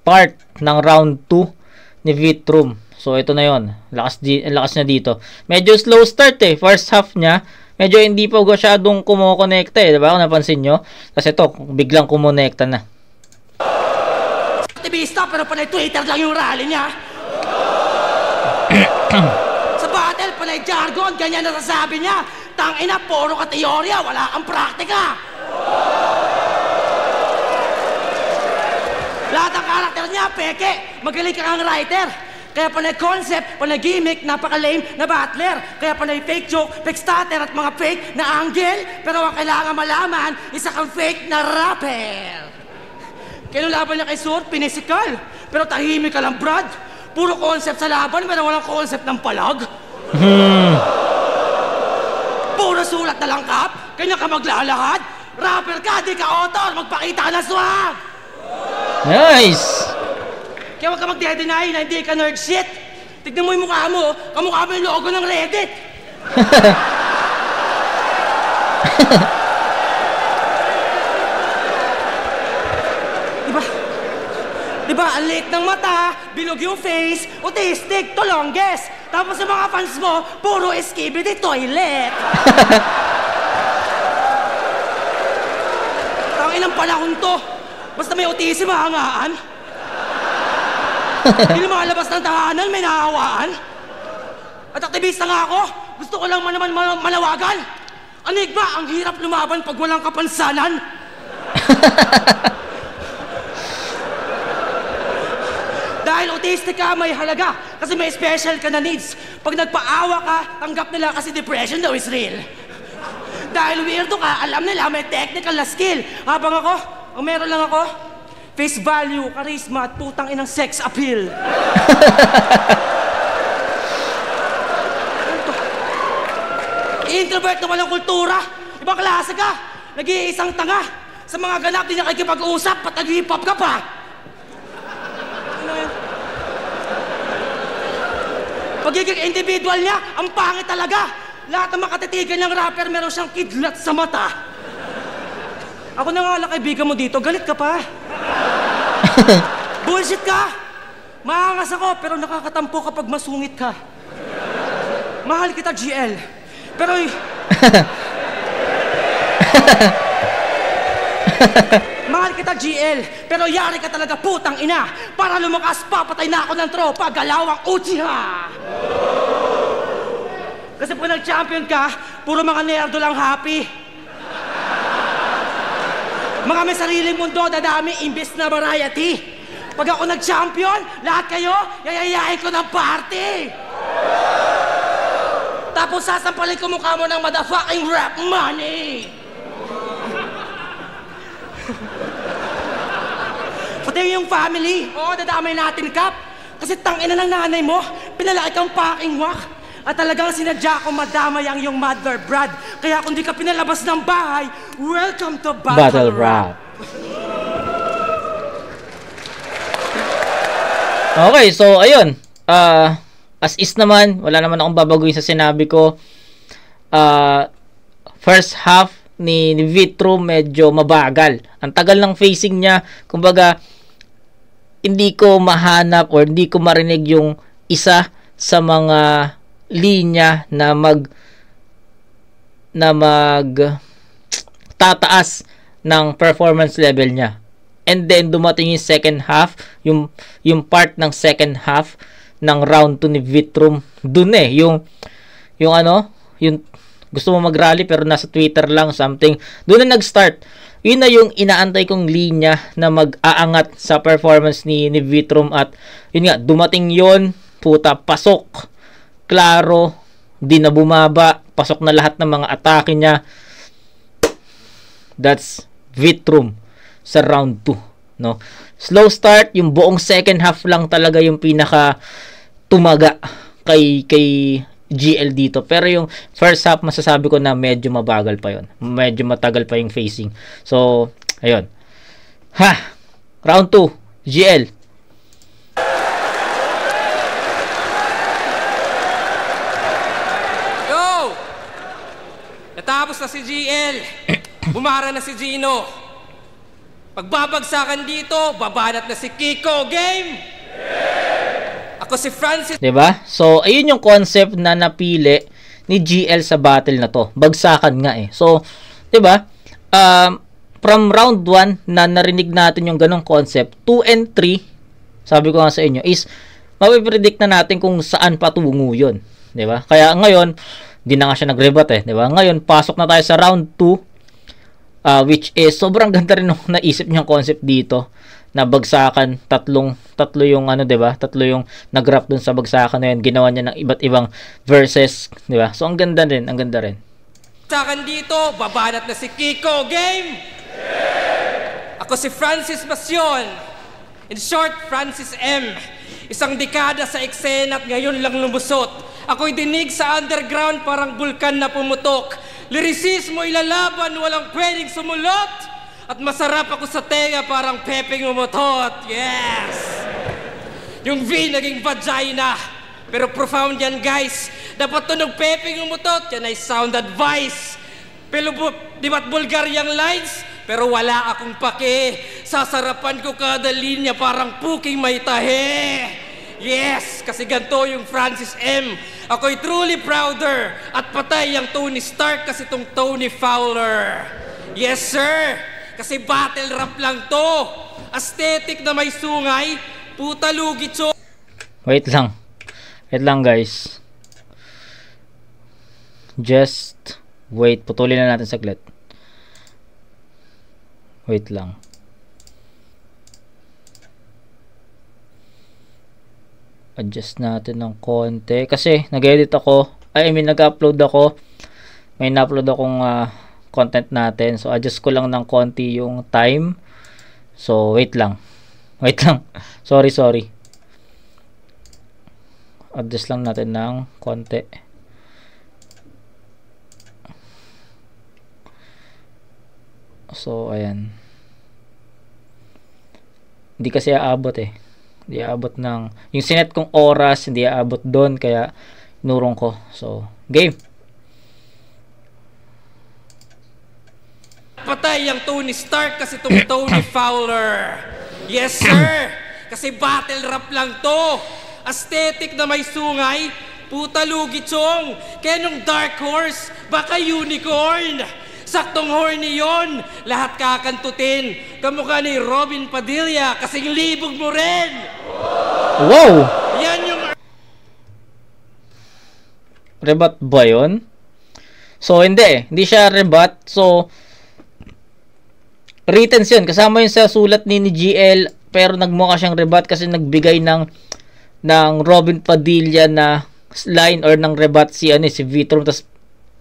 [SPEAKER 1] part ng round 2 ni Vitrum. So, ito na yon. Lakas niya dito. Medyo slow start eh. First half niya, medyo hindi pa masyadong kumokonekta eh. Diba? Kung napansin nyo. Kasi ito, biglang kumonekta na.
[SPEAKER 2] Aktivista, pero panay Twitter lang yung rally niya. Sa battle, panay jargon, ganyan nasasabi niya. Tangina, puro ka teorya, wala kang praktika. Lahat ng karakter niya, peke. Magaling ka kang writer. Kaya panay concept, panay gimmick, napaka-lame na battler. Kaya panay fake joke, fake starter at mga fake na angle. Pero ang kailangan malaman, isa kang fake na rapper. Kinulaban niya kay Sword, pinisikal. Pero tahimik ka lang, Brad. Puro concept sa laban, pero walang concept ng palag. Puro sulat na lang, Kap. Kanya ka maglalahad. Rapper ka, di ka author. Magpakita ka na swag.
[SPEAKER 1] Nice!
[SPEAKER 2] Kaya huwag ka magde-deny na hindi ka nerd shit. Tignan mo yung mukha mo, kamukha mo yung logo ng Reddit. Diba, ang liit ng mata, bilog yung face, autistic, to longest. Tapos yung mga fans mo, puro skibidi toilet. Tangin ang panahon to. Basta may autism, mahangaan. Hindi lumalabas ng tahanan, may nahawaan. At aktivista nga ako, gusto ko lang naman malawagan. Anigba, ang hirap lumaban pag walang kapansanan. Dahil autistic ka, may halaga. Kasi may special ka na needs. Pag nagpaawa ka, tanggap nila kasi depression daw is real. Dahil weirdo ka, alam nila may technical na skill. Habang ako, ang meron lang ako, face value, charisma, at putang inang sex appeal. Introvert na walang kultura. Ibang klase ka. Nag-iisang tanga. Sa mga ganap, di nakikipag-uusap, patag-hip-hop ka pa. Pagiging individual niya, ang pangit talaga. Lahat ng makatitigan ng rapper, meron siyang kidlat sa mata. Ako na nga lang kaibigan mo dito, galit ka pa. Bullshit ka. Maangas ako, pero nakakatampo kapag masungit ka. Mahal kita, GL. Pero... Mahal kita, GL. Pero yari ka talaga, putang ina. Para lumakas, papatay na ako ng tropa. Galawang Uchiha. Kasi pag nag-champion ka, puro mga nerdo lang happy. Mga may sariling mundo, dadami, imbis na variety. Pag ako nag-champion, lahat kayo, yayayain ko ng party. Tapos sasampalin ko mukha mo ng motherfucking rap money. Pati yung family, oo, dadamay natin, Kap. Kasi tangina ng nanay mo, pinalaki kang fucking wak. At talagang sinadya ko madamay ang iyong mother, Brad. Kaya kung di ka pinalabas ng bahay, welcome to Battle Rap.
[SPEAKER 1] Okay, so ayun. As is naman, wala naman akong babaguhin sa sinabi ko. First half, ni Vitro medyo mabagal. Ang tagal ng facing niya, kumbaga hindi ko mahanap or hindi ko marinig yung isa sa mga linya na tataas ng performance level niya. And then dumating yung second half, yung part ng second half ng round 2 ni Vitrum. Dun yung gusto mo mag-rally pero nasa Twitter lang something. Doon na nag-start. Yun na yung inaantay kong linya na mag-aangat sa performance ni Vitrum at yun nga, dumating yon, puta, pasok. Klaro, di na bumaba, pasok na lahat ng mga atake niya. That's Vitrum sa round 2, no? Slow start, yung buong second half lang talaga yung pinaka tumaga kay GL dito. Pero yung first half, masasabi ko na medyo mabagal pa yon. Medyo matagal pa yung facing. So, ayun. Round 2, GL.
[SPEAKER 3] Yo! Natapos na si GL. Bumara na si Gino. Pagbabagsakan dito, babanat na si Kiko. Game! Ako si Francis.
[SPEAKER 1] Diba? So, ayun yung concept na napili ni GL sa battle na to. Bagsakan nga eh. So, diba? From round 1 na narinig natin yung ganong concept, 2 and 3, sabi ko nga sa inyo, is mapipredict na natin kung saan patungo yun. Diba? Kaya ngayon, di na nga siya nag-rebut eh. Diba? Ngayon, pasok na tayo sa round 2, which is sobrang ganda rin nung naisip niyang concept dito na bagsakan, tatlo yung diba? Tatlo yung nag-wrap dun sa bagsakan na yun. Ginawa niya ng iba't ibang verses, diba? So ang ganda rin.
[SPEAKER 3] Bagsakan dito, babanat na si Kiko. Game! Ako si Francis Basyon. In short, Francis M. Isang dekada sa eksena at ngayon lang lumusot. Ako'y dinig sa underground parang bulkan na pumutok. Lyricismo ilalaban, walang pwedeng sumulot. At masarap ako sa tenga parang pepeng umutot. Yes! Yung V naging vagina. Pero profound yan, guys. Dapat tunog pepeng umutot. Yan ay sound advice. Pero di ba't bulgar yung lines? Pero wala akong pake. Sasarapan ko kada linya parang puking may tahe. Yes! Kasi ganito yung Francis M. Ako'y truly prouder. At patay ang Tony Stark kasi tong Tony Fowler. Yes, sir! Kasi battle rap lang to. Aesthetic na may sungay. Puta lugit so.
[SPEAKER 1] Wait lang guys. Just wait. Putulin na natin saglit. Wait lang. Adjust natin ng konti. Kasi nag-edit ako. nag-upload ako. May na-upload akong content natin. So, adjust ko lang ng konti yung time. So, wait lang. Sorry. Adjust lang natin ng konti. So, ayan. Hindi kasi aabot eh. Hindi aabot ng... Yung sinet kong oras, hindi aabot doon. Kaya, nurong ko. So, game!
[SPEAKER 3] Patay ang Tony Stark kasi itong Tony Fowler. Yes, sir! Kasi battle rap lang to. Aesthetic na may sungay. Puta lugi chong. Kaya nung Dark Horse, baka unicorn. Saktong horny yon. Lahat kakantutin. Kamukha ni Robin Padilla kasing libog mo rin.
[SPEAKER 1] Wow!
[SPEAKER 3] Yan yung...
[SPEAKER 1] Rebat ba yun? So, hindi. Hindi siya rebat. So, written yun. Kasama yun sa sulat ni GL. Pero nagmukha siyang rebat kasi nagbigay ng Robin Padilla na line or ng rebat si Vitrum. Tapos,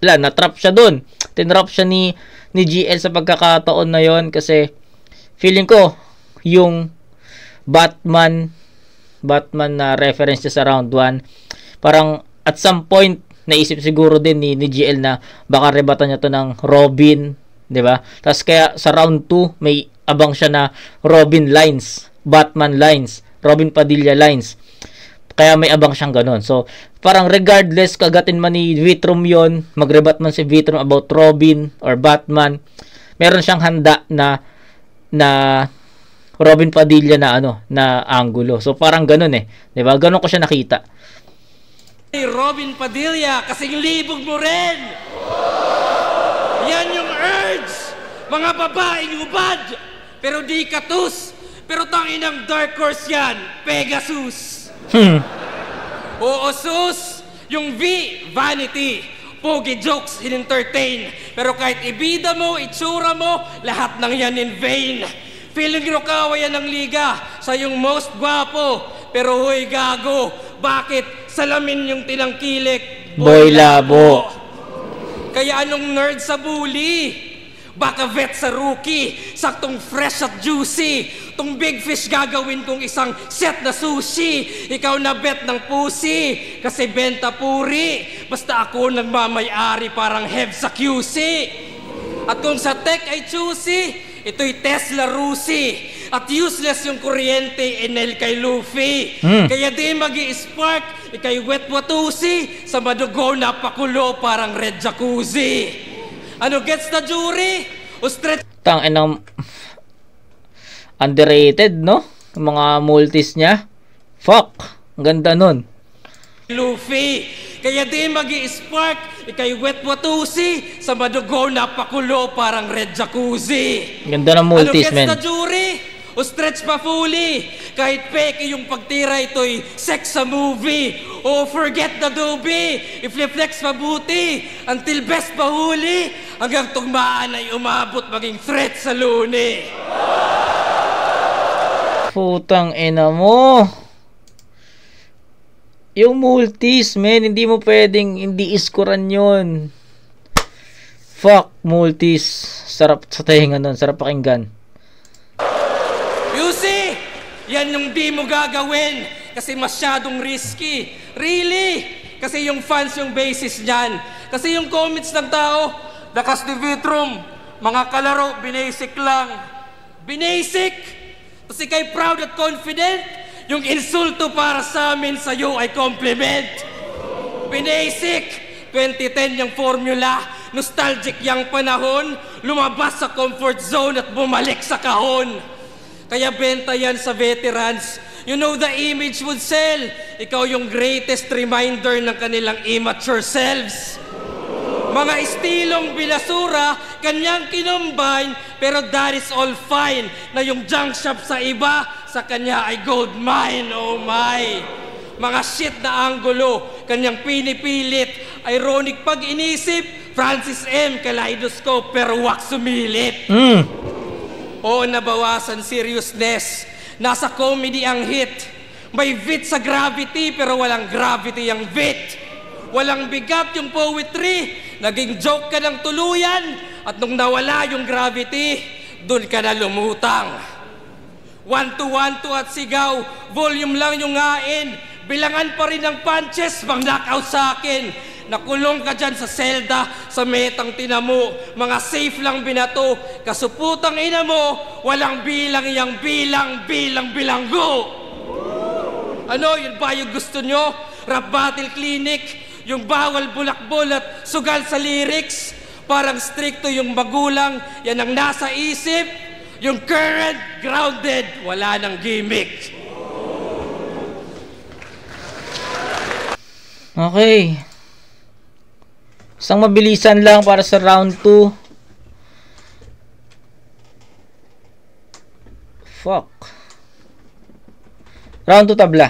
[SPEAKER 1] na-trap siya dun. Tinrap siya ni GL sa pagkakataon na yon kasi feeling ko yung Batman na reference niya sa round 1 parang at some point naisip siguro din ni GL na baka rebatan niya to ng Robin, 'di ba? Tapos kaya sa round 2 may abang siya na Robin lines, Batman lines, Robin Padilla lines. Kaya may abang siyang ganun. So, parang regardless, kagatin man ni Vitrum yon, magrebat man si Vitrum about Robin or Batman, meron siyang handa na Robin Padilla na na angulo. So, parang ganun eh. 'Di ba? Ganun ko siya nakita.
[SPEAKER 3] Hey, Robin Padilla, kasing libog mo rin! Yan yung urge! Mga babaeng ubad! Pero di katus! Pero tanginang dark horse yan, Pegasus! Oo, sus! Yung V, vanity. Pogi jokes, in-entertain. Pero kahit ibida mo, itsura mo, lahat ng yan in vain. Feeling Rokawa yan ng liga, sa yung most gwapo. Pero huy, gago, bakit salamin yung tinangkilik?
[SPEAKER 1] Boy labo.
[SPEAKER 3] Kaya anong nerd sa bully? Baka vet sa rookie, saktong fresh at juicy. Tong big fish gagawin kong isang set na sushi. Ikaw na bet ng pussy, kasi benta puri. Basta ako nagmamay-ari parang hev sa QC. At kung sa tech ay choosy, ito'y Tesla Rusi. At useless yung kuryente, Enel kay Luffy. Kaya di magi-spark, ikay wet watusi. Sa madugo na pakulo parang red jacuzzi. Ano gets na jury? O stretch?
[SPEAKER 1] Tangina, underrated, no? Yung mga multis niya. Fuck. Ang ganda nun.
[SPEAKER 3] Luffy. Kaya di magi-spark, ikay wet watusi. Sa madugo na pakulo parang red jacuzzi.
[SPEAKER 1] Ganda ng multis,
[SPEAKER 3] ano gets
[SPEAKER 1] man.
[SPEAKER 3] na jury? O stretch pa fully. Kahit peke yung pagtira, ito'y sex sa movie. O forget the doobie. I-flex mabuti. Until best pahuli. Hanggang tugmaan ay umabot maging threat sa luni.
[SPEAKER 1] Putang ina mo. Yung multis, man, hindi mo pwedeng hindi iskuran yun. Fuck, multis. Sarap sa tahinga nun. Sarap pakinggan.
[SPEAKER 3] You see? Yan yung di mo gagawin kasi masyadong risky. Really? Kasi yung fans yung basis niyan. Kasi yung comments ng tao, dakas ni Vitrum, mga kalaro, binasic lang. Binasic? Kasi kay proud at confident, yung insulto para sa amin sa'yo ay compliment. Binasic? 2010 yung formula, nostalgic yung panahon, lumabas sa comfort zone at bumalik sa kahon. Kaya benta yan sa veterans. You know the image would sell. Ikaw yung greatest reminder ng kanilang immature selves. Mga estilong binasura, kanyang kinumbine, pero that is all fine. Na yung junk shop sa iba, sa kanya ay gold mine, oh my. Mga shit na anggulo, kanyang pinipilit. Ironic pag inisip, Francis M. Kaleidoscope, pero wak sumilip. Oo, nabawasan seriousness. Nasa comedy ang hit. May wit sa gravity, pero walang gravity ang wit. Walang bigat yung poetry. Naging joke ka ng tuluyan. At nung nawala yung gravity, dun ka na lumutang. 1-2-1-2 at sigaw, volume lang yung ngain. Bilangan pa rin ang punches, bang knockout sa akin. Nakulong ka dyan sa selda, sa metang tinamo. Mga safe lang binato, kasuputang ina mo, walang bilang yang bilanggo. Ano, yun ba yung gusto nyo? Rap battle clinic, yung bawal bulakbol at sugal sa lyrics. Parang stricto yung magulang, yan ang nasa isip. Yung current, grounded, wala nang gimmick.
[SPEAKER 1] Okay. Isang mabilisan lang para sa round 2. Fuck. Round 2 tabla.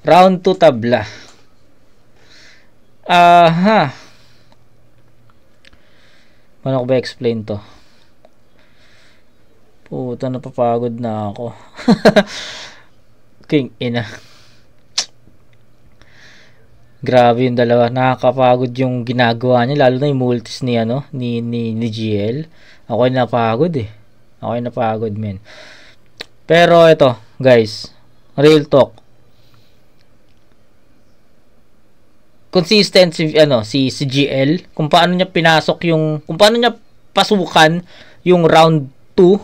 [SPEAKER 1] Round 2 tabla. Aha. Paano ko ba explain to? Puta, napapagod na ako. King ina. Grabe yung dalawa. Nakakapagod yung ginagawa niya. Lalo na yung multis ni, ni GL. Ako ay napagod eh. Ako ay napagod, men. Pero ito, guys. Real talk. Consistent si GL. Kung paano niya pinasok yung... Kung paano niya pasukan yung round 2.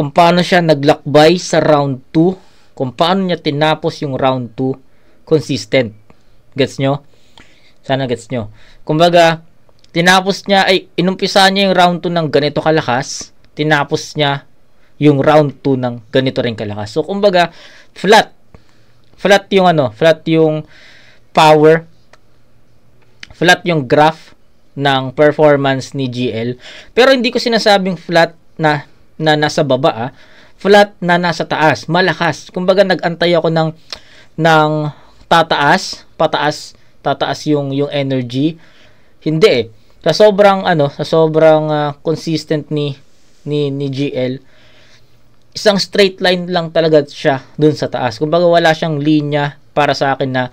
[SPEAKER 1] kung paano siya naglakbay sa round 2, kung paano niya tinapos yung round 2, consistent. Gets nyo? Sana gets nyo. Kumbaga, tinapos niya, inumpisa niya yung round 2 ng ganito kalakas, tinapos niya yung round 2 ng ganito rin kalakas. So, kumbaga, flat yung power, flat yung graph ng performance ni GL. Pero hindi ko sinasabing flat na nasa baba, flat na nasa taas, malakas. Kumbaga nag-antay ako ng tataas yung energy. Hindi eh. Sa sobrang consistent ni GL, isang straight line lang talaga siya dun sa taas. Kumbaga wala siyang linya para sa akin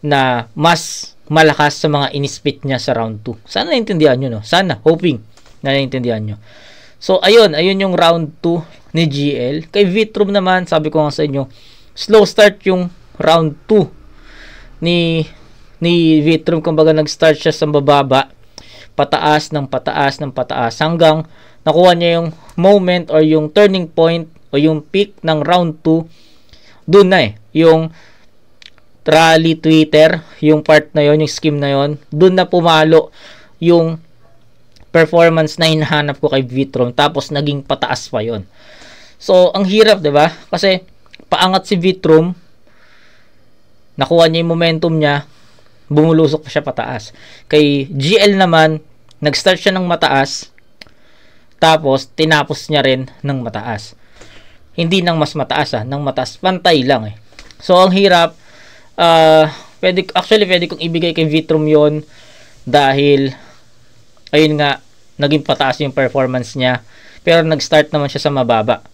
[SPEAKER 1] na mas malakas sa mga inispit niya sa round 2. Sana naintindihan nyo, no? Sana, hoping na naintindihan nyo. So, ayun yung round 2 ni GL. Kay Vitrum naman, sabi ko nga sa inyo, slow start yung round 2 ni Vitrum. Kumbaga nag-start siya sa bababa, pataas hanggang nakuha niya yung moment or yung turning point o yung peak ng round 2. Doon na yung rally Twitter, yung part na yon, yung scheme na yon, doon na pumalo yung performance na hinahanap ko kay Vitrum, tapos naging pataas pa yon. So, ang hirap, 'di ba? Kasi paangat si Vitrum, nakuha niya yung momentum niya, bumulusok pa siya pataas. Kay GL naman, nag-start siya ng mataas, tapos tinapos niya rin ng mataas. Hindi ng mas mataas ng mataas, pantay lang eh. So, ang hirap. Pwede kong ibigay kay Vitrum yon dahil ayun nga, naging pataas yung performance niya, pero nag-start naman siya sa mababa.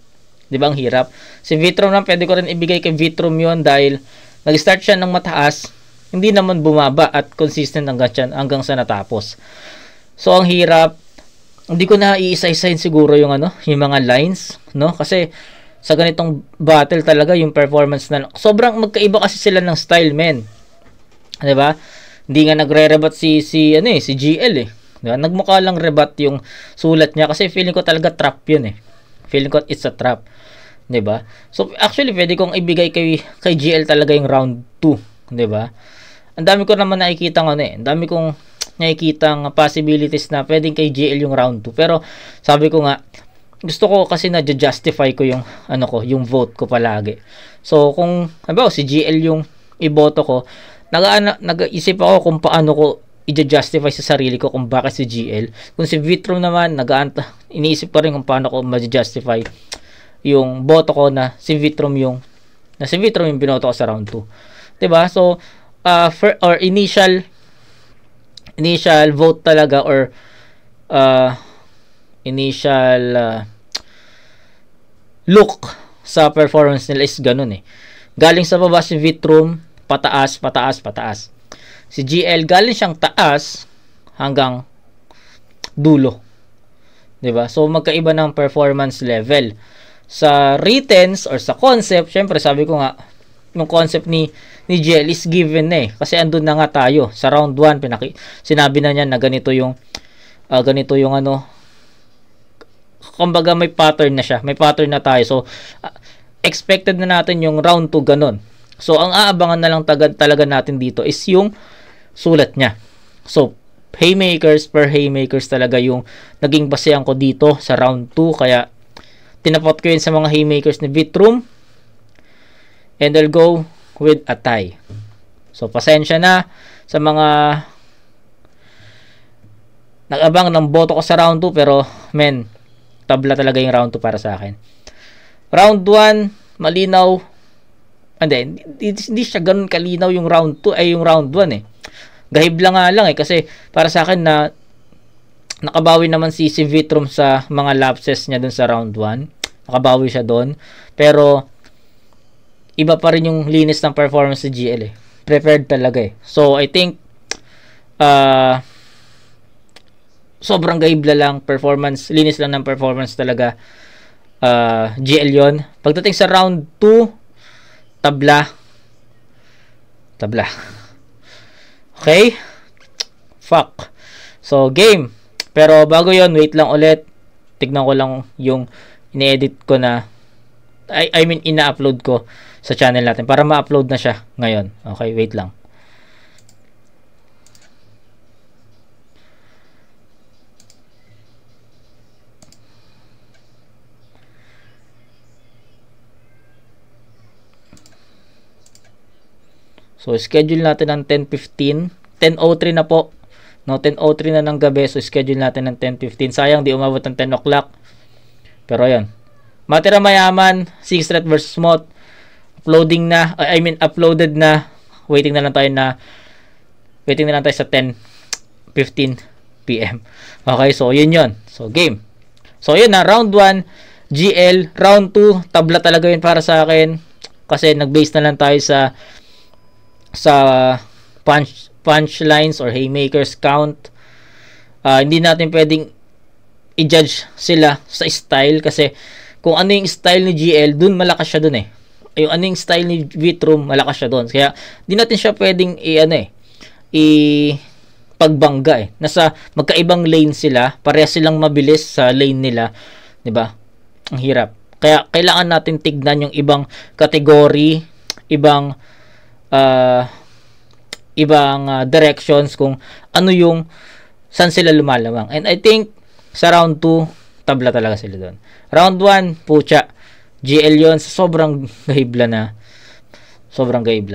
[SPEAKER 1] 'Di ba ang hirap? Si Vitrum naman, pwede ko rin ibigay kay Vitrum yon dahil nag-start siya ng mataas, hindi naman bumaba at consistent hanggang sa natapos. So ang hirap. Hindi ko na iisa-isahin siguro yung mga lines, no? Kasi sa ganitong battle talaga yung performance na sobrang magkaiba kasi sila ng style, men. 'Di ba? Hindi nga nagre-rebat si GL eh. 'Di ba? Nagmukha lang rebat yung sulat niya kasi feeling ko talaga trap 'yun eh. Feeling ko it's a trap. 'Di ba? So actually pwede kong ibigay kay GL talaga yung round 2, 'di ba? Ang dami ko naman nakikita ang dami kong nakikitang possibilities na pwedeng kay GL yung round 2. Pero sabi ko nga, gusto ko kasi na-justify ko yung yung vote ko palagi. So kung si GL yung iboto ko, nag-iisip ako kung paano ko i-justify sa sarili ko kung bakit si GL. Kung si Vitrum naman, iniisip ko rin kung paano ko ma-justify yung boto ko na si Vitrum yung binoto ko sa round 2. 'Di ba? So initial vote talaga or initial look sa performance nila is ganun eh. Galing sa baba si Vitrum, pataas. Si GL galing siyang taas hanggang dulo. 'Di ba? So magkaiba ng performance level. Sa writtens or sa concept, syempre sabi ko nga, yung concept ni GL is given na eh. Kasi andun na nga tayo. Sa round 1, sinabi na niya na ganito yung kumbaga may pattern na siya. May pattern na tayo. So, expected na natin yung round 2 ganun. So, ang aabangan na lang talaga natin dito is yung sulat niya. So, haymakers per haymakers talaga yung naging basehan ko dito sa round 2. Kaya, tinapot ko yun sa mga haymakers ni Vitrum. And I'll go with a tie. So, pasensya na sa mga nag-abang ng boto ko sa round 2. Pero, tabla talaga yung round 2 para sa akin. Round 1, malinaw. Hindi siya ganun kalinaw yung round 2 ay yung round 1 eh. Gahibla nga lang eh. Kasi, para sa akin na nakabawi naman si Vitrum sa mga lapses niya dun sa round 1. Nakabawi siya dun. Pero, iba pa rin yung linis ng performance ni GL eh. Prepared talaga eh. So, I think sobrang gaibla lang performance. Linis lang ng performance talaga. GL yon. Pagdating sa round 2, tabla. Okay? So, game. Pero bago yon, wait lang ulit. Tignan ko lang yung ini-edit ko na, I mean, ina-upload ko sa channel natin para ma-upload na siya ngayon. Okay, wait lang. So, schedule natin ng 10:15. 10:03 na po. No, 10:03 na ng gabi. So, schedule natin ng 10:15. Sayang, di umabot ng 10 o'clock. Pero, ayan. Matira Mayaman, Secret vs. Moth. Uploading na. I mean, uploaded na. Waiting na lang tayo sa 10:15 PM. Okay, so, yun. So, game. So, yun na. Round 1, GL. Round 2, tabla talaga yun para sa akin. Kasi, nag-base na lang tayo sa punchlines or haymakers count. Hindi natin pwedeng i-judge sila sa style kasi kung ano yung style ni GL, dun malakas siya dun eh. Yung ano yung style ni Vitrum, malakas siya dun. Kaya hindi natin siya pwedeng pagbangga eh. Nasa magkaibang lane sila, parehas silang mabilis sa lane nila, 'di ba? Ang hirap. Kaya kailangan natin tignan yung ibang kategory, ibang directions kung ano yung saan sila lumalawang. And I think sa round 2 tabla talaga sila doon. Round 1 pucha GL yon, sobrang gahibla.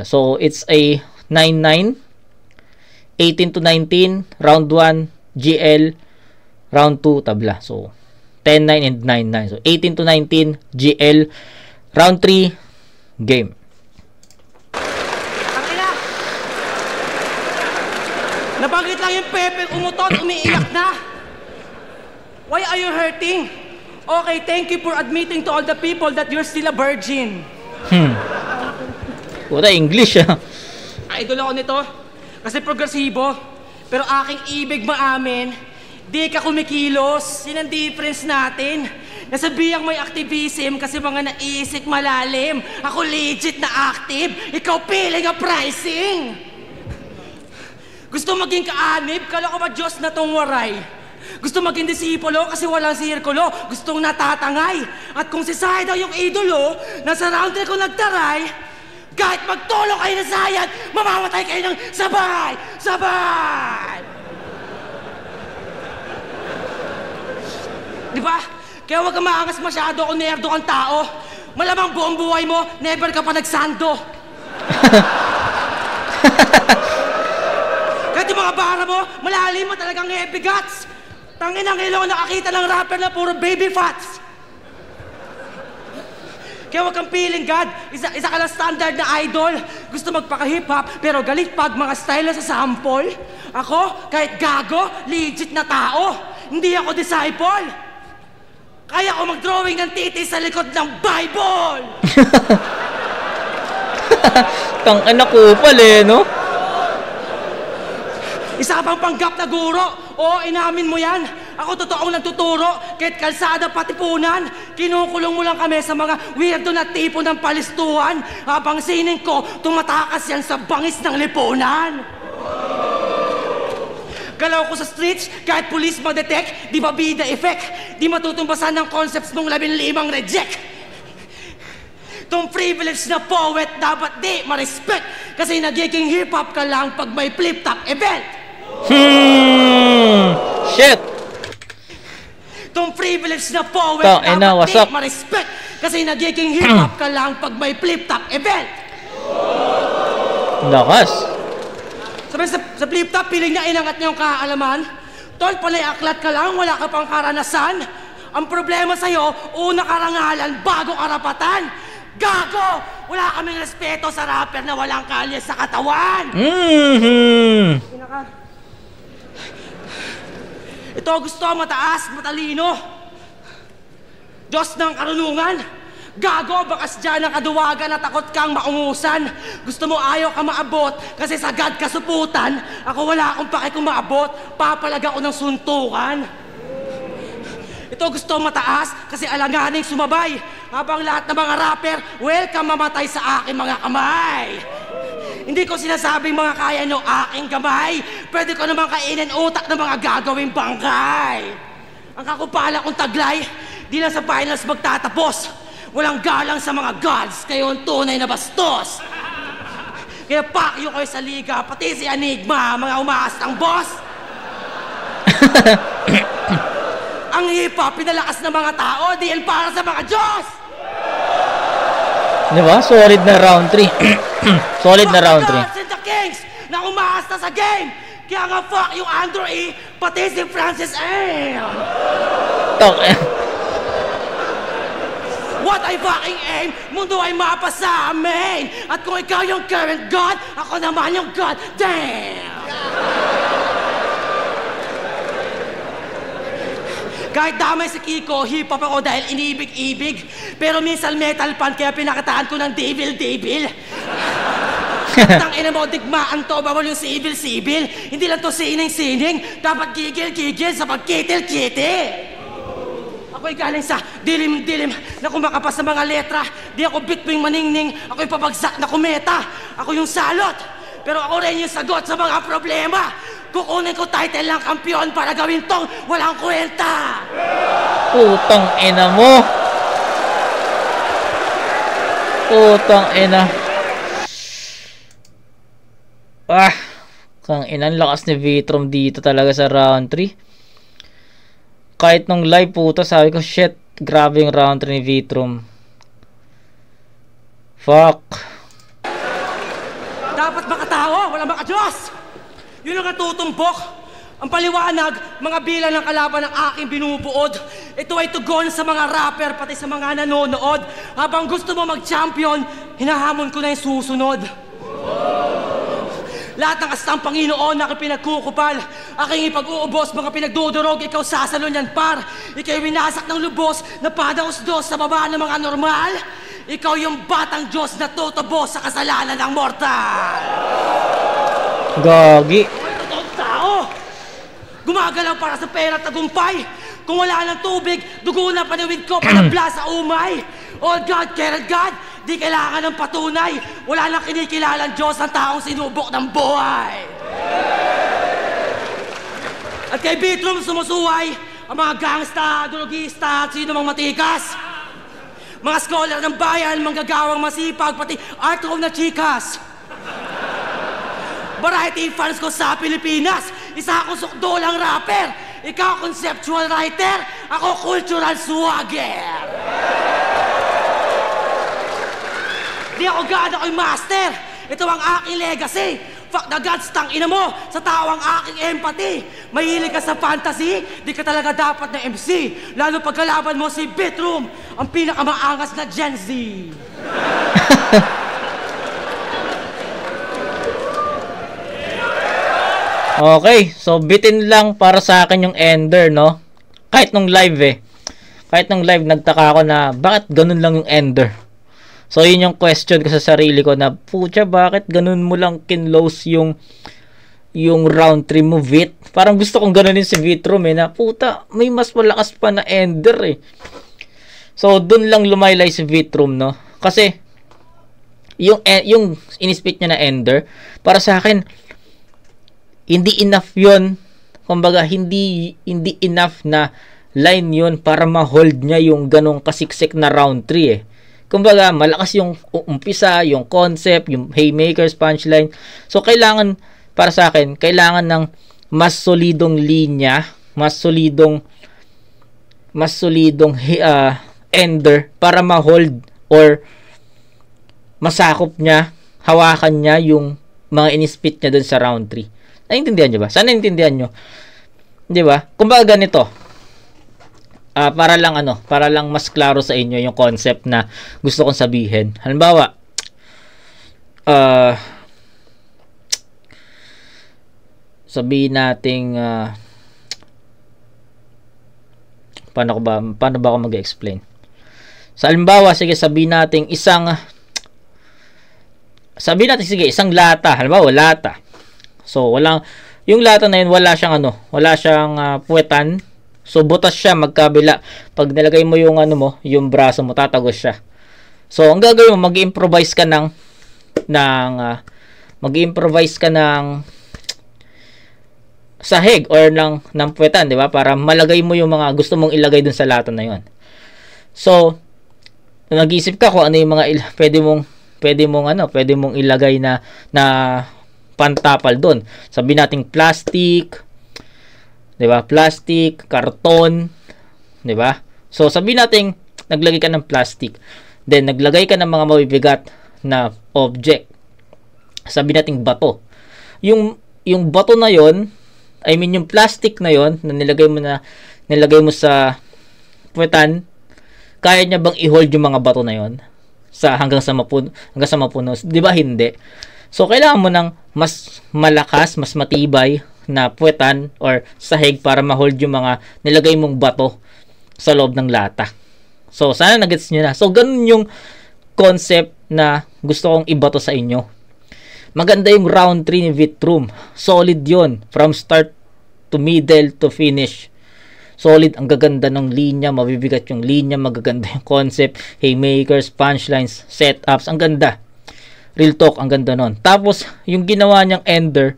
[SPEAKER 1] So it's a 9-9, 18-19 round 1 GL, round 2 tabla. So 10-9 and 9-9. So 18-19 GL, round 3 game.
[SPEAKER 2] Nabanggit lang yung Pepe, umutot, umiiyak na. Why are you hurting? Okay, thank you for admitting to all the people that you're still a virgin.
[SPEAKER 1] Wala English
[SPEAKER 2] Idol ako nito. Kasi progresibo. Pero aking ibig maamin, di ka kumikilos. Yun ang difference natin. Nasabihang may activism kasi mga naisik malalim. Ako legit na active. Ikaw piling ang pricing. Gusto maging kaanib, kala ko ba Diyos na tong waray? Gusto maging disipulo kasi walang sirkulo, gustong natatangay. At kung si Sai daw yung idolo, nasa round 3 ko nagtaray, kahit magtulong kayo na sayad, mamamatay kayo ng sabay! Sabay! Di ba? Kaya huwag kang maangas masyado kung nerdo kang tao. Malamang buong buhay mo, never ka pa nagsando. Kahit yung mga bara mo, malalim mo talagang heavy guts. Tangin ang ilong nakakita ng rapper na puro baby fats. Kaya huwag kang feeling God, isa ka lang standard na idol. Gusto magpaka-hip-hop, pero galit pag mga style sa sample. Ako, kahit gago, legit na tao. Hindi ako disciple. Kaya ako mag-drawing ng titi sa likod ng Bible.
[SPEAKER 1] Tang-ina ko pala no?
[SPEAKER 2] Isa ka pang panggap na guro. Oo, inamin mo yan. Ako totoong nagtuturo. Kahit kalsada patipunan. Kinukulong mo lang kami sa mga weirdo na tipo ng palistuhan. Habang sining ko, tumatakas yan sa bangis ng lipunan. Galaw ko sa streets, kahit police mag-detect, di ba bida effect? Di matutumbasan ng concepts mong 15 reject. Tong privilege na poet dapat di ma-respect. Kasi nagiging hip-hop ka lang pag may flip-top event.
[SPEAKER 1] Shit!
[SPEAKER 2] Tong privilege na poet
[SPEAKER 1] dapat
[SPEAKER 2] di ma-respect. Kasi nagiging hip-hop ka lang pag may flip-top event.
[SPEAKER 1] Lakas.
[SPEAKER 2] Sabi sa flip-top, piling niya inangat niya yung kaalaman. Tol, panay aklat ka lang, wala ka pang karanasan. Ang problema sa'yo, una karangalan, bago karapatan. Gago! Wala kaming respeto sa rapper na walang kalye sa katawan. Ito gusto mataas, matalino. Diyos ng karunungan. Gago, bakas dyan ang kaduwagan at takot kang maungusan. Gusto mo ayaw ka maabot kasi sagad ka suputan. Ako wala akong pake kung maabot, papalag ako ng suntukan. Ito gusto mataas kasi alanganing sumabay. Habang lahat ng mga rapper, welcome mamatay sa aking mga kamay. Hindi ko sinasabing mga kaya nyo aking kamay. Pwede ko naman kainin utak ng mga gagawing bangkay. Ang kakupala kong taglay, di lang sa finals magtatapos. Walang galang sa mga gods, kayo ang tunay na bastos. Kaya pakyo kayo sa liga, pati si Enigma, mga umaastang boss. Ang hip-hop, pinalakas ng mga tao, DL para sa mga Diyos!
[SPEAKER 1] Diba? Solid na round 3. Solid na round 3.
[SPEAKER 2] Gods and the Kings na umaasta sa game! Kaya nga fuck yung Andrew E, pati si Francis M!
[SPEAKER 1] Tok.
[SPEAKER 2] What I fucking aim, mundo ay mapa sa amin! At kung ikaw yung current God, ako naman yung God, damn! Kahit damay si Kiko, hip-hop ako dahil inibig-ibig. Pero minsan metal pan, kaya pinakataan ko ng devil-devil. Tangina mo, digmaan to, bawal yung sibil-sibil. Hindi lang to sining-sining, dapat gigil-gigil sa pagkitil-kitil. Ako'y galing sa dilim-dilim na kumakapas sa mga letra. Di ako bitwing maningning, ako'y pabagsak na kumeta. Ako yung salot, pero ako rin yung sagot sa mga problema. Kukunin ko title ng kampiyon para gawin tong walang kwenta.
[SPEAKER 1] Putang ina mo. Putang ina. Kang ina, lakas ni Vitrom dito talaga sa round 3. Kahit nung live puto, sabi ko, shit, grabe yung round 3 ni Vitrom. Fuck.
[SPEAKER 2] Dapat makatawa, wala makadiyos. Yun ang natutumbok. Ang paliwanag, mga bilang ng kalaban ng aking binubuod. Ito ay tugon sa mga rapper, pati sa mga nanonood. Habang gusto mo mag-champion, hinahamon ko na yung susunod. Lahat ng astang Panginoon na aking pinagkukupal, aking ipag-uubos, mga pinagdudurog, ikaw sasalon yan par. Ikaw winasak ng lubos na padaos-dos sa baba ng mga normal. Ikaw yung batang Diyos na tutubos sa kasalanan ng mortal.
[SPEAKER 1] Gagi.
[SPEAKER 2] Totoong tao! Gumagalaw para sa pera at tagumpay. Kung wala ng tubig, dugo na paniwid ko, panabla sa umay. All God, care God, di kailangan ng patunay. Wala nang kinikilalang Diyos ang taong sinubok ng buhay. At kay Vitrom sumusuway, ang mga gangsta, drogista, at sino mang matikas. Mga scholar ng bayan, manggagawang masipag, pati art home na chikas. Variety fans ko sa Pilipinas, isa akong sukdolang rapper. Ikaw conceptual writer, ako cultural swagger. Di ako God, ako'y master. Ito ang aking legacy. Fuck the gods, tangina mo, sa tao ang aking empathy. Mahilig ka sa fantasy, di ka talaga dapat na MC. Lalo pagkalaban mo si Bitroom, ang pinakamaangas na Gen Z.
[SPEAKER 1] Okay, so bitin lang para sa akin yung ender, no? Kahit nung live Kahit nung live nagtaka ako na bakit ganun lang yung ender. So yun yung question ko sa sarili ko na pucha, bakit ganun mo lang kinlose yung round 3 mo, Vit? Parang gusto kong ganunin si Vitrom na puta, may mas malakas pa na ender So dun lang lumaylay si Vitrom, no? Kasi yung inispit niya na ender, para sa akin hindi enough yun. Kumbaga, hindi enough na line yun para ma-hold niya yung ganong kasiksik na round 3 Kumbaga, malakas yung umpisa, yung concept, yung haymakers, punchline. So, kailangan, para sa akin, kailangan ng mas solidong linya, mas solidong ender para ma-hold or masakop niya, hawakan niya yung mga inispit niya dun sa round 3. Naintindihan nyo ba? Sana naintindihan nyo. Di ba? Kumbaga ganito. Para lang mas klaro sa inyo yung concept na gusto kong sabihin. Halimbawa, sabihin nating paano ba ako mag-explain? Sa halimbawa, sige, sabihin natin isang lata. Halimbawa, lata. So, yung lata na yun, wala siyang puwetan. So, butas siya magkabila. Pag nilagay mo yung yung braso mo, tatagos siya. So, ang gagawin mo, mag-improvise ka ng sahig or ng puwetan, di ba? Para malagay mo yung mga gusto mong ilagay dun sa lata na yun. So, nag-isip ka kung ano yung mga pwede mong ilagay na pantapal doon. Sabi nating plastic, 'di ba? Plastic, karton, 'di ba? So, sabi nating naglagay ka ng plastic. Then naglagay ka ng mga mabibigat na object. Sabi nating bato. Yung bato na 'yon, yung plastic na 'yon na nilagay mo sa puwetan, kaya niya bang i-hold yung mga bato na 'yon hanggang sa mapuno? 'Di ba hindi? So kailangan mo ng mas malakas, mas matibay na puwetan or sahig para ma-hold yung mga nilagay mong bato sa loob ng lata. So sana nagets niyo na. So ganun yung concept na gusto kong ibato sa inyo. Maganda yung round 3 ni Vitrum. Solid yon from start to middle to finish. Solid, ang gaganda ng linya, mabibigat yung linya, magaganda yung concept, haymakers, punchlines, setups, ang ganda. Real talk, ang ganda nun. Tapos, yung ginawa niyang ender,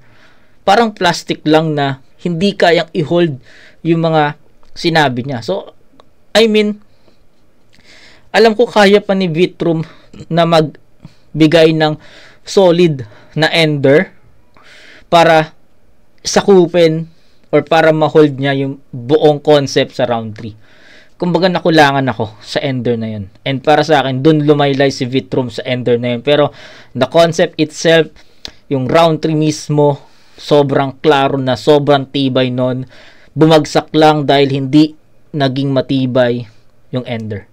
[SPEAKER 1] parang plastic lang na hindi kayang i-hold yung mga sinabi niya. So, alam ko kaya pa ni Vitrum na magbigay ng solid na ender para sakupin or para ma-hold niya yung buong concept sa round 3. Kumbaga nakulangan ako sa ender na yun. And para sa akin, dun lumaylay si Vitrum sa ender na yun. Pero the concept itself, yung round 3 mismo, sobrang klaro na, sobrang tibay nun. Bumagsak lang dahil hindi naging matibay yung ender.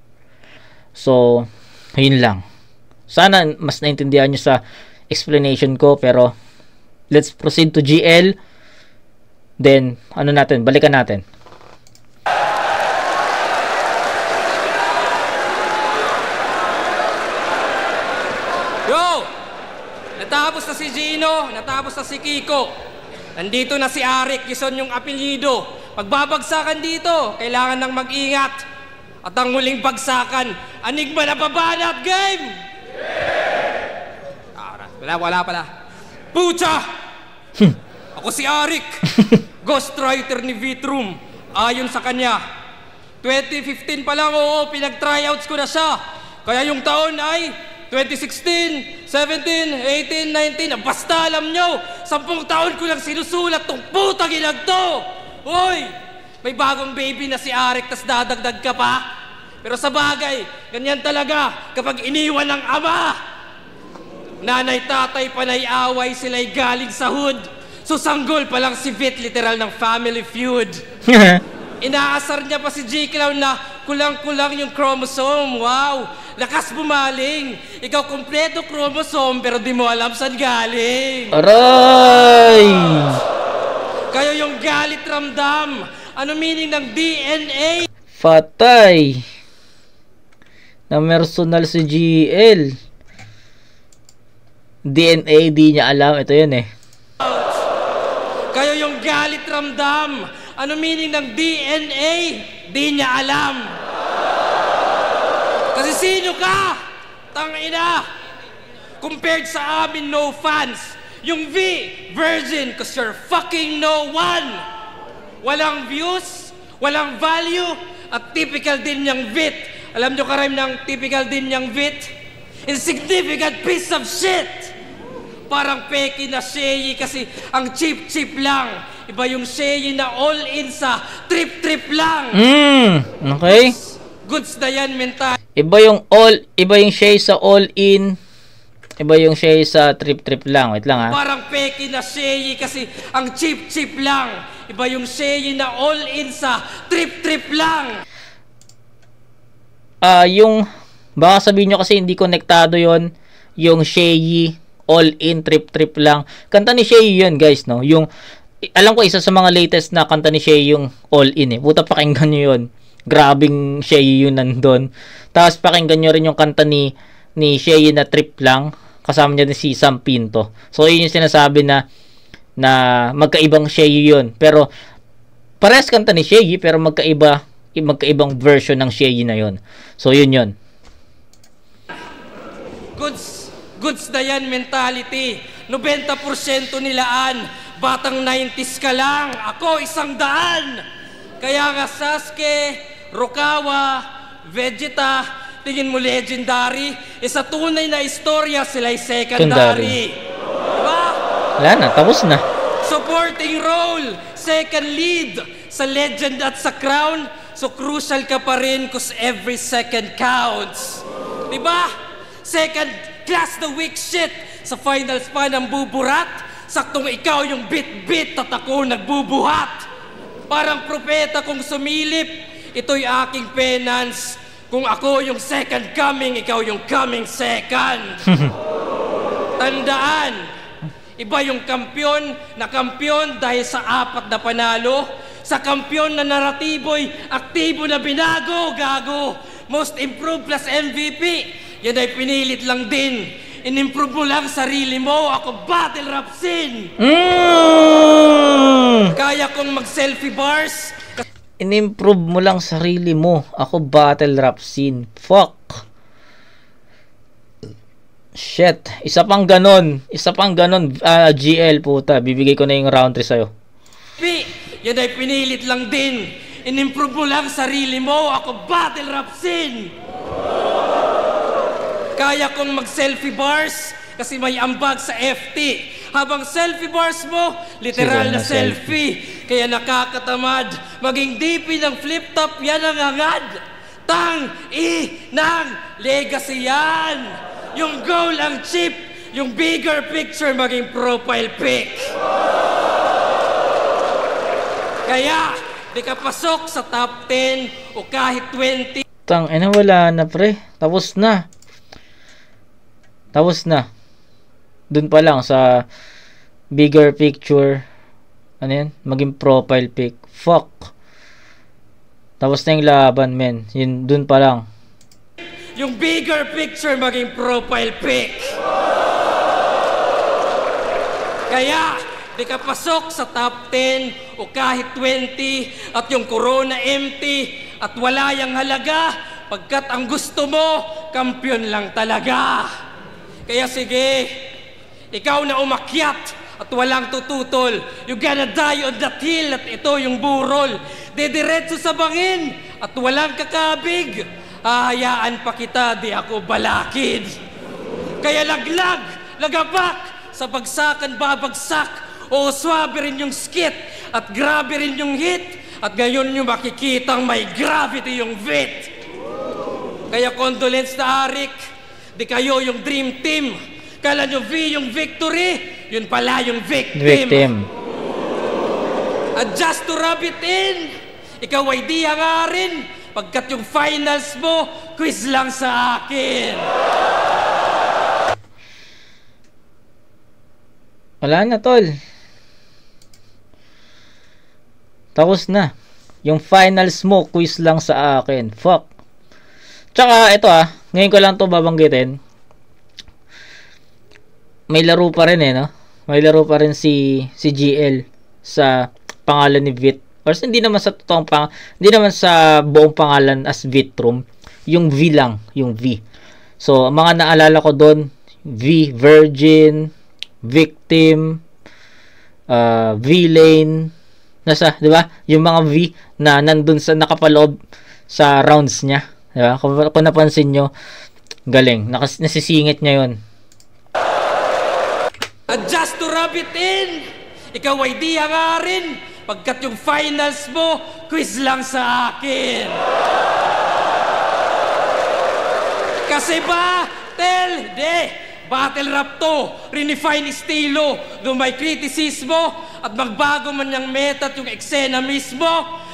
[SPEAKER 1] So, yun lang. Sana mas naintindihan nyo sa explanation ko, pero let's proceed to GL. Then, balikan natin.
[SPEAKER 3] Yo! Natapos na si Gino, natapos na si Kiko. Nandito na si Arik, yun yung apelyido. Pagbabagsakan dito, kailangan nang mag-ingat. At ang huling bagsakan, Enigma na babanat game! Wala pala. Pucha! Ako si Arik, ghostwriter ni Vitrum. Ayon sa kanya, 2015 pa lang, pinag-tryouts ko na siya. Kaya yung taon ay 2016, 17, 18, 19. Basta alam nyo, 10 taon ko lang sinusulat tong putang ilag to. Hoy, may bagong baby na si Arik, tas dadagdag ka pa. Pero sa bagay, ganyan talaga kapag iniwan ng ama. Nanay, tatay, panay, away, sila'y galing sa hood. Susanggol pa lang si Vit, literal ng Family Feud. Inaasar niya pa si J. Clown na kulang-kulang yung chromosome. Wow! Lakas bumaling. Ikaw kompleto chromosome pero di mo alam saan galing.
[SPEAKER 1] Aray!
[SPEAKER 3] Kayo yung galit ramdam. Ano meaning ng DNA?
[SPEAKER 1] Patay! Na personal si GL. DNA, di niya alam. Ito yun eh.
[SPEAKER 3] Kayo yung galit ramdam. Ano meaning ng DNA? Di niya alam. Kasi sino ka? Tangina. Compared sa amin, no fans. Yung V, virgin, cause you're fucking no one. Walang views, walang value, at typical din niyang Vit. Alam nyo karime ng typical din niyang Vit? Insignificant piece of shit. Parang peki na Shei kasi ang cheap lang. Iba yung Shei na all-in sa trip lang.
[SPEAKER 1] Okay.
[SPEAKER 3] Goods na yan, mental.
[SPEAKER 1] Iba yung Shei sa all-in. Iba yung Shei sa trip lang. Wait lang ha.
[SPEAKER 3] Parang peki na Shei kasi ang cheap lang. Iba yung Shei na all-in sa trip lang.
[SPEAKER 1] Baka sabihin nyo kasi hindi konektado yon yung Shei all-in trip lang. Kanta ni Shei yun, guys, no? Yung alam ko isa sa mga latest na kanta ni Shei yung all-in eh. Puta, pakinggan nyo yun. Grabing Shei yun nandun. Tapos pakinggan nyo rin yung kanta ni Shei na trip lang. Kasama niya din si Sam Pinto. So yun yung sinasabi na magkaibang Shei yun. Pero parehas kanta ni Shei pero magkaibang version ng Shei na yun. So yun.
[SPEAKER 3] Goods na yan mentality. 90% nilaan. Batang 90s ka lang. Ako 100. Kaya nga Sasuke, Rukawa, Vegeta, tingin mo legendary. Sa tunay na istorya, sila'y secondary. Diba?
[SPEAKER 1] Wala na, tapos na.
[SPEAKER 3] Supporting role, second lead. Sa legend at sa crown, so crucial ka pa rin cause every second counts. Diba? Second class the weak shit. Sa finals pa ng buburat, saktong ikaw yung bit-bit at ako nagbubuhat. Parang propeta kong sumilip, ito'y aking penance. Kung ako yung second coming, ikaw yung coming second. Tandaan, iba yung kampyon na kampyon dahil sa 4 na panalo. Sa kampyon na naratibo'y aktibo na binago, gago. Most improved plus MVP, yan ay pinilit lang din. In-improve mo lang sarili mo, ako battle rap scene. Kaya kong mag-selfie bars.
[SPEAKER 1] In-improve mo lang sarili mo, ako battle rap scene. Fuck. Shit. Isa pang ganon, GL puta. Bibigay ko na yung round 3 sa'yo.
[SPEAKER 3] Yan ay pinilit lang din. In-improve mo lang sarili mo, ako battle rap scene. Kaya kong mag-selfie bars kasi may ambag sa FT. Habang selfie bars mo, literal na selfie. Kaya nakakatamad. Maging DP ng flip top, yan ang hangad. Ng legacy yan. Yung goal ang chip, yung bigger picture maging profile pic. Kaya, di ka pasok sa top 10 o kahit 20.
[SPEAKER 1] Wala na pre. Tapos na. Dun pa lang sa bigger picture. Ano yan? Maging profile pic. Fuck. Tapos na yung laban, men. Yun, dun pa lang.
[SPEAKER 3] Yung bigger picture maging profile pic. Kaya, di ka pasok sa top 10 o kahit 20 at yung corona empty at wala yung halaga pagkat ang gusto mo, kampiyon lang talaga. Kaya sige, ikaw na umakyat at walang tututol. You gonna die on that hill at ito yung burol. Dediretso sa bangin at walang kakabig. Hahayaan pa kita, di ako balakid. Kaya lagabak, sa bagsakan babagsak. O swabe rin yung skit at grabe rin yung hit. At ngayon nyo makikitang may gravity yung vit. Kaya condolence na Arik, di kayo yung dream team. Kala nyo V yung victory, yun pala yung victim. At just to rub it in, ikaw ay di hangarin, pagkat yung finals mo, quiz lang sa akin.
[SPEAKER 1] Wala na tol. Tapos na. Yung finals mo, quiz lang sa akin. Fuck. Tsaka ito ngayon ko lang to babanggitin. May laro pa rin no? May laro pa rin si GL sa pangalan ni Vit. Or hindi naman sa totoong hindi naman sa buong pangalan as Vitrum. Yung V lang, yung V. So, mga naalala ko doon, V, Virgin, Victim, V-Lane, di ba? Yung mga V na nandun sa nakapaloob sa rounds niya. Diba? Kung napansin nyo, galing. Nasisingit niya yun.
[SPEAKER 3] At just to rub it in, ikaw ay di hangarin, pagkat yung finals mo, quiz lang sa akin. Kasi battle rap to, redefine estilo, doon may kritisismo, at magbago man yung meta at yung eksena mismo,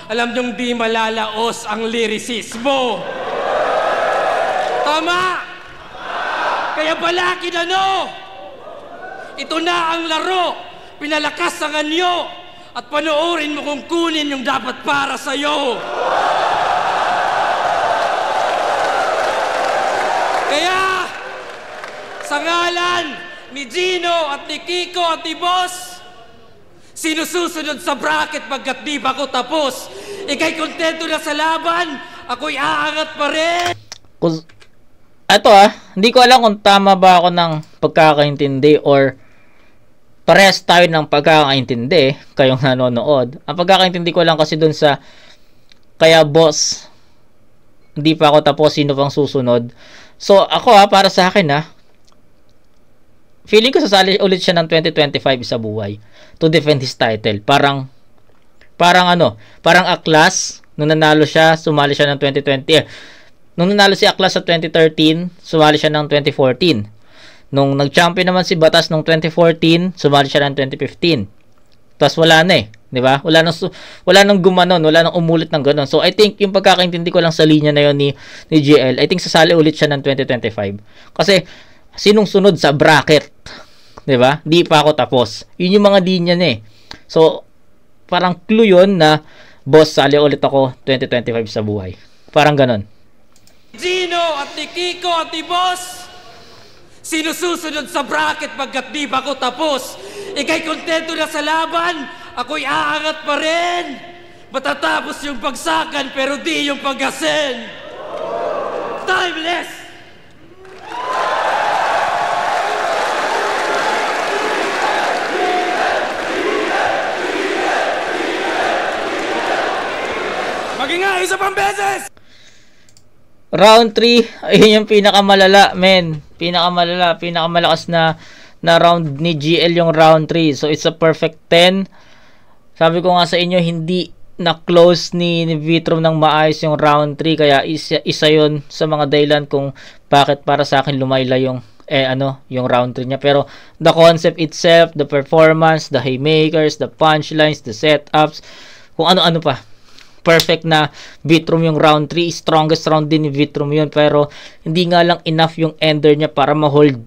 [SPEAKER 3] alam nyong di malalaos ang lirisismo. Tama! Kaya balakid ito na ang laro, pinalakas ang anyo, at panoorin mo kung kunin yung dapat para sa'yo. Kaya, sa ngalan ni Gino at ni Kiko at ni Boss, sinususunod sa bracket pagkat di ba ako tapos. Ika'y kontento na sa laban, ako'y aangat pa rin.
[SPEAKER 1] Ito hindi ko alam kung tama ba ako ng pagkakaintindi or parehas tayo ng pagkakaintindi, kayong nanonood. Ang pagkakaintindi ko lang kasi dun sa kaya boss Hindi pa ako tapos, sino pang susunod. So, ako para sa akin feeling ko sasali ulit siya ng 2025 sa buhay to defend his title. Parang Aklas, nung nanalo siya, sumali siya ng 2020. Nung nanalo si Aklas sa 2013, sumali siya ng 2014. Nung nag-champion naman si Batas nung 2014, sumali siya ng 2015. Tapos wala na di ba? Wala nang gumanon, wala nang umulit ng ganon. So I think yung pagkakaintindi ko lang sa linya na yon ni GL, I think sasali ulit siya ng 2025. Kasi sinong sunod sa bracket, di ba? Di pa ako tapos. Yun yung mga linya niya So parang clue yun na boss, sali ulit ako 2025 sa buhay. Parang ganon.
[SPEAKER 3] Gino at ni Kiko at ni Boss, sino susunod sa bracket pagkat di pa ako tapos? Ika'y kontento na sa laban, ako'y aangat pa rin. Matatapos yung pagsakan pero di yung paggasin. Timeless! Maging nga, isa pang beses!
[SPEAKER 1] Round 3, ayun yung pinakamalala, men. Pinakamalakas na round ni GL yung round 3. So, it's a perfect 10. Sabi ko nga sa inyo, hindi na-close ni Vitrum ng maayos yung round 3. Kaya isa yun sa mga dahilan kung bakit para sa akin lumayla yung yung round 3 niya. Pero the concept itself, the performance, the haymakers, the punchlines, the setups, kung ano-ano pa. Perfect na Vitrum yung round 3. Strongest round din ni Vitrum yun. Pero hindi nga lang enough yung ender niya para ma-hold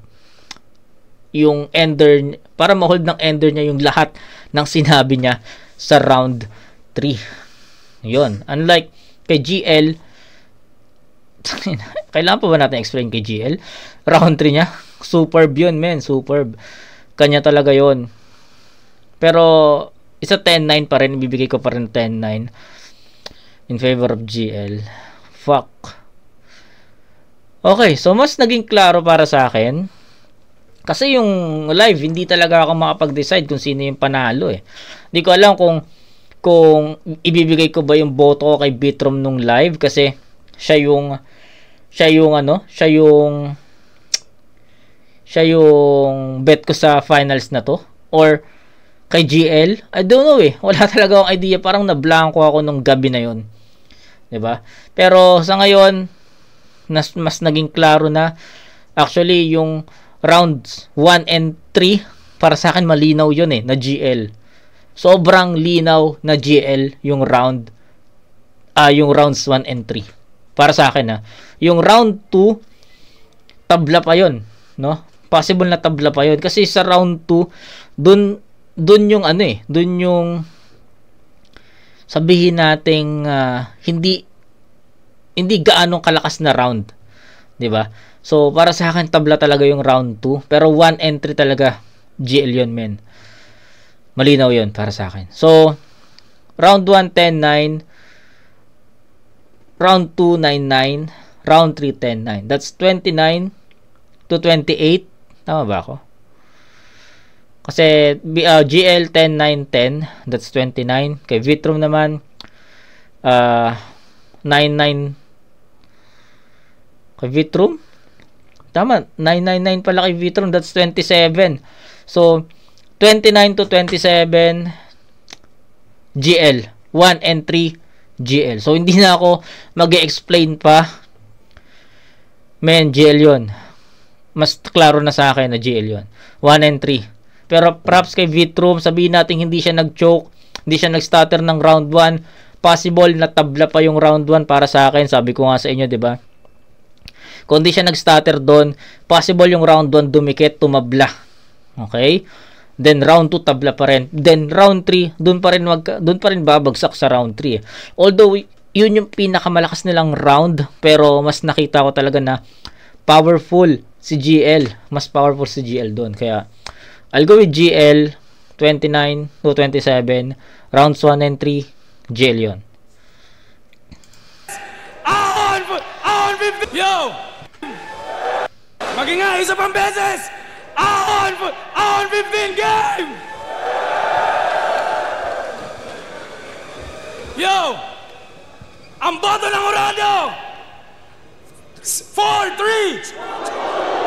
[SPEAKER 1] ng ender niya yung lahat ng sinabi niya sa round 3. Yun. Unlike kay GL, kailangan pa ba natin explain kay GL? Round 3 niya, superb yun, men. Superb. Kanya talaga yun. Pero isa 10-9 pa rin. Ibibigay ko pa rin 10-9 in favor of GL. Fuck. Okay, so mas naging klaro para sa akin. Kasi yung live, hindi talaga ako makapag-decide kung sino yung panalo Hindi ko alam kung ibibigay ko ba yung boto ko kay Vitrum nung live kasi siya yung bet ko sa finals na to, or kay GL. I don't know wala talaga akong idea, parang na-blanco ako nung gabi na yon, 'di ba? Pero sa ngayon mas naging klaro na. Actually yung rounds 1 and 3 para sa akin malinaw yun na GL. Sobrang linaw na GL yung rounds 1 and 3 para sa akin Yung round 2 tabla pa yon, no? Possible na tabla pa yon kasi sa round 2 dun yung dun yung sabihin nating hindi gaanong kalakas na round, 'di ba? So para sa akin tabla talaga yung round 2, pero 1 and 3 talaga GL yun, men. Malinaw yun para sa akin. So round 1 10-9, round 2 9-9, round 3 10-9. That's 29 to 28. Tama ba ako? Kasi GL 10-9-10, that's 29. Kay Vitrum naman 9-9. Kay Vitrum, tama, 9-9-9 pala kay Vitrum, that's 27. So 29 to 27 GL, 1 and 3 GL. So hindi na ako mag-explain pa, men. GL yun. Mas klaro na sa akin na GL yun, 1 and 3. Pero props kay Vitrum, sabihin natin hindi siya nag-choke, hindi siya nag-stutter ng round 1. Possible na tabla pa yung round 1 para sa akin. Sabi ko nga sa inyo, 'di ba? Kung hindi siya nag-stutter doon, possible yung round 1 dumikit, tumabla. Okay? Then round 2 tabla pa rin. Then round 3, doon pa rin babagsak sa round 3. Although yun yung pinakamalakas nilang round, pero mas nakita ko talaga na powerful si GL. Mas powerful si GL doon. Kaya I'll go with GL 29 to 27. Rounds 1 and 3, GL yun.
[SPEAKER 3] Yo! Maging nga, isa pang beses! Ahon 15 game! Yo! Ang boto ng Orado! 4-3!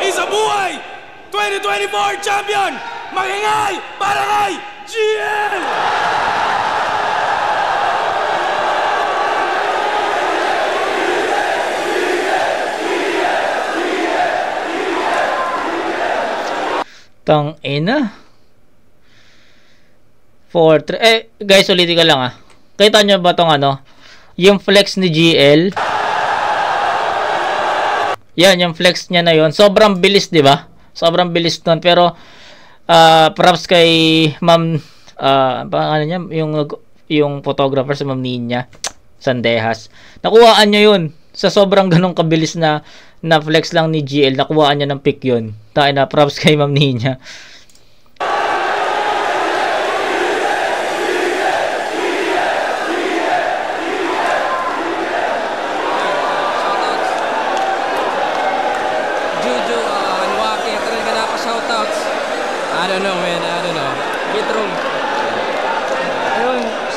[SPEAKER 3] Isa buhay! 2024 champion! Maingay para kay GL!
[SPEAKER 1] Tang ina. 4-3. Guys, ulitin ko lang Kita nyo ba tong yung flex ni GL? Yan, yung flex niya na yon. Sobrang bilis, di ba? Sobrang bilis nun. Pero, props kay Ma'am, ano niya, yung photographer sa Ma'am Nina Sandehas. Nakuhaan niya yun. Sa sobrang ganong kabilis na flex lang ni GL, nakuhaan niya ng pick yun. Tayo na, props kay Ma'am Nina.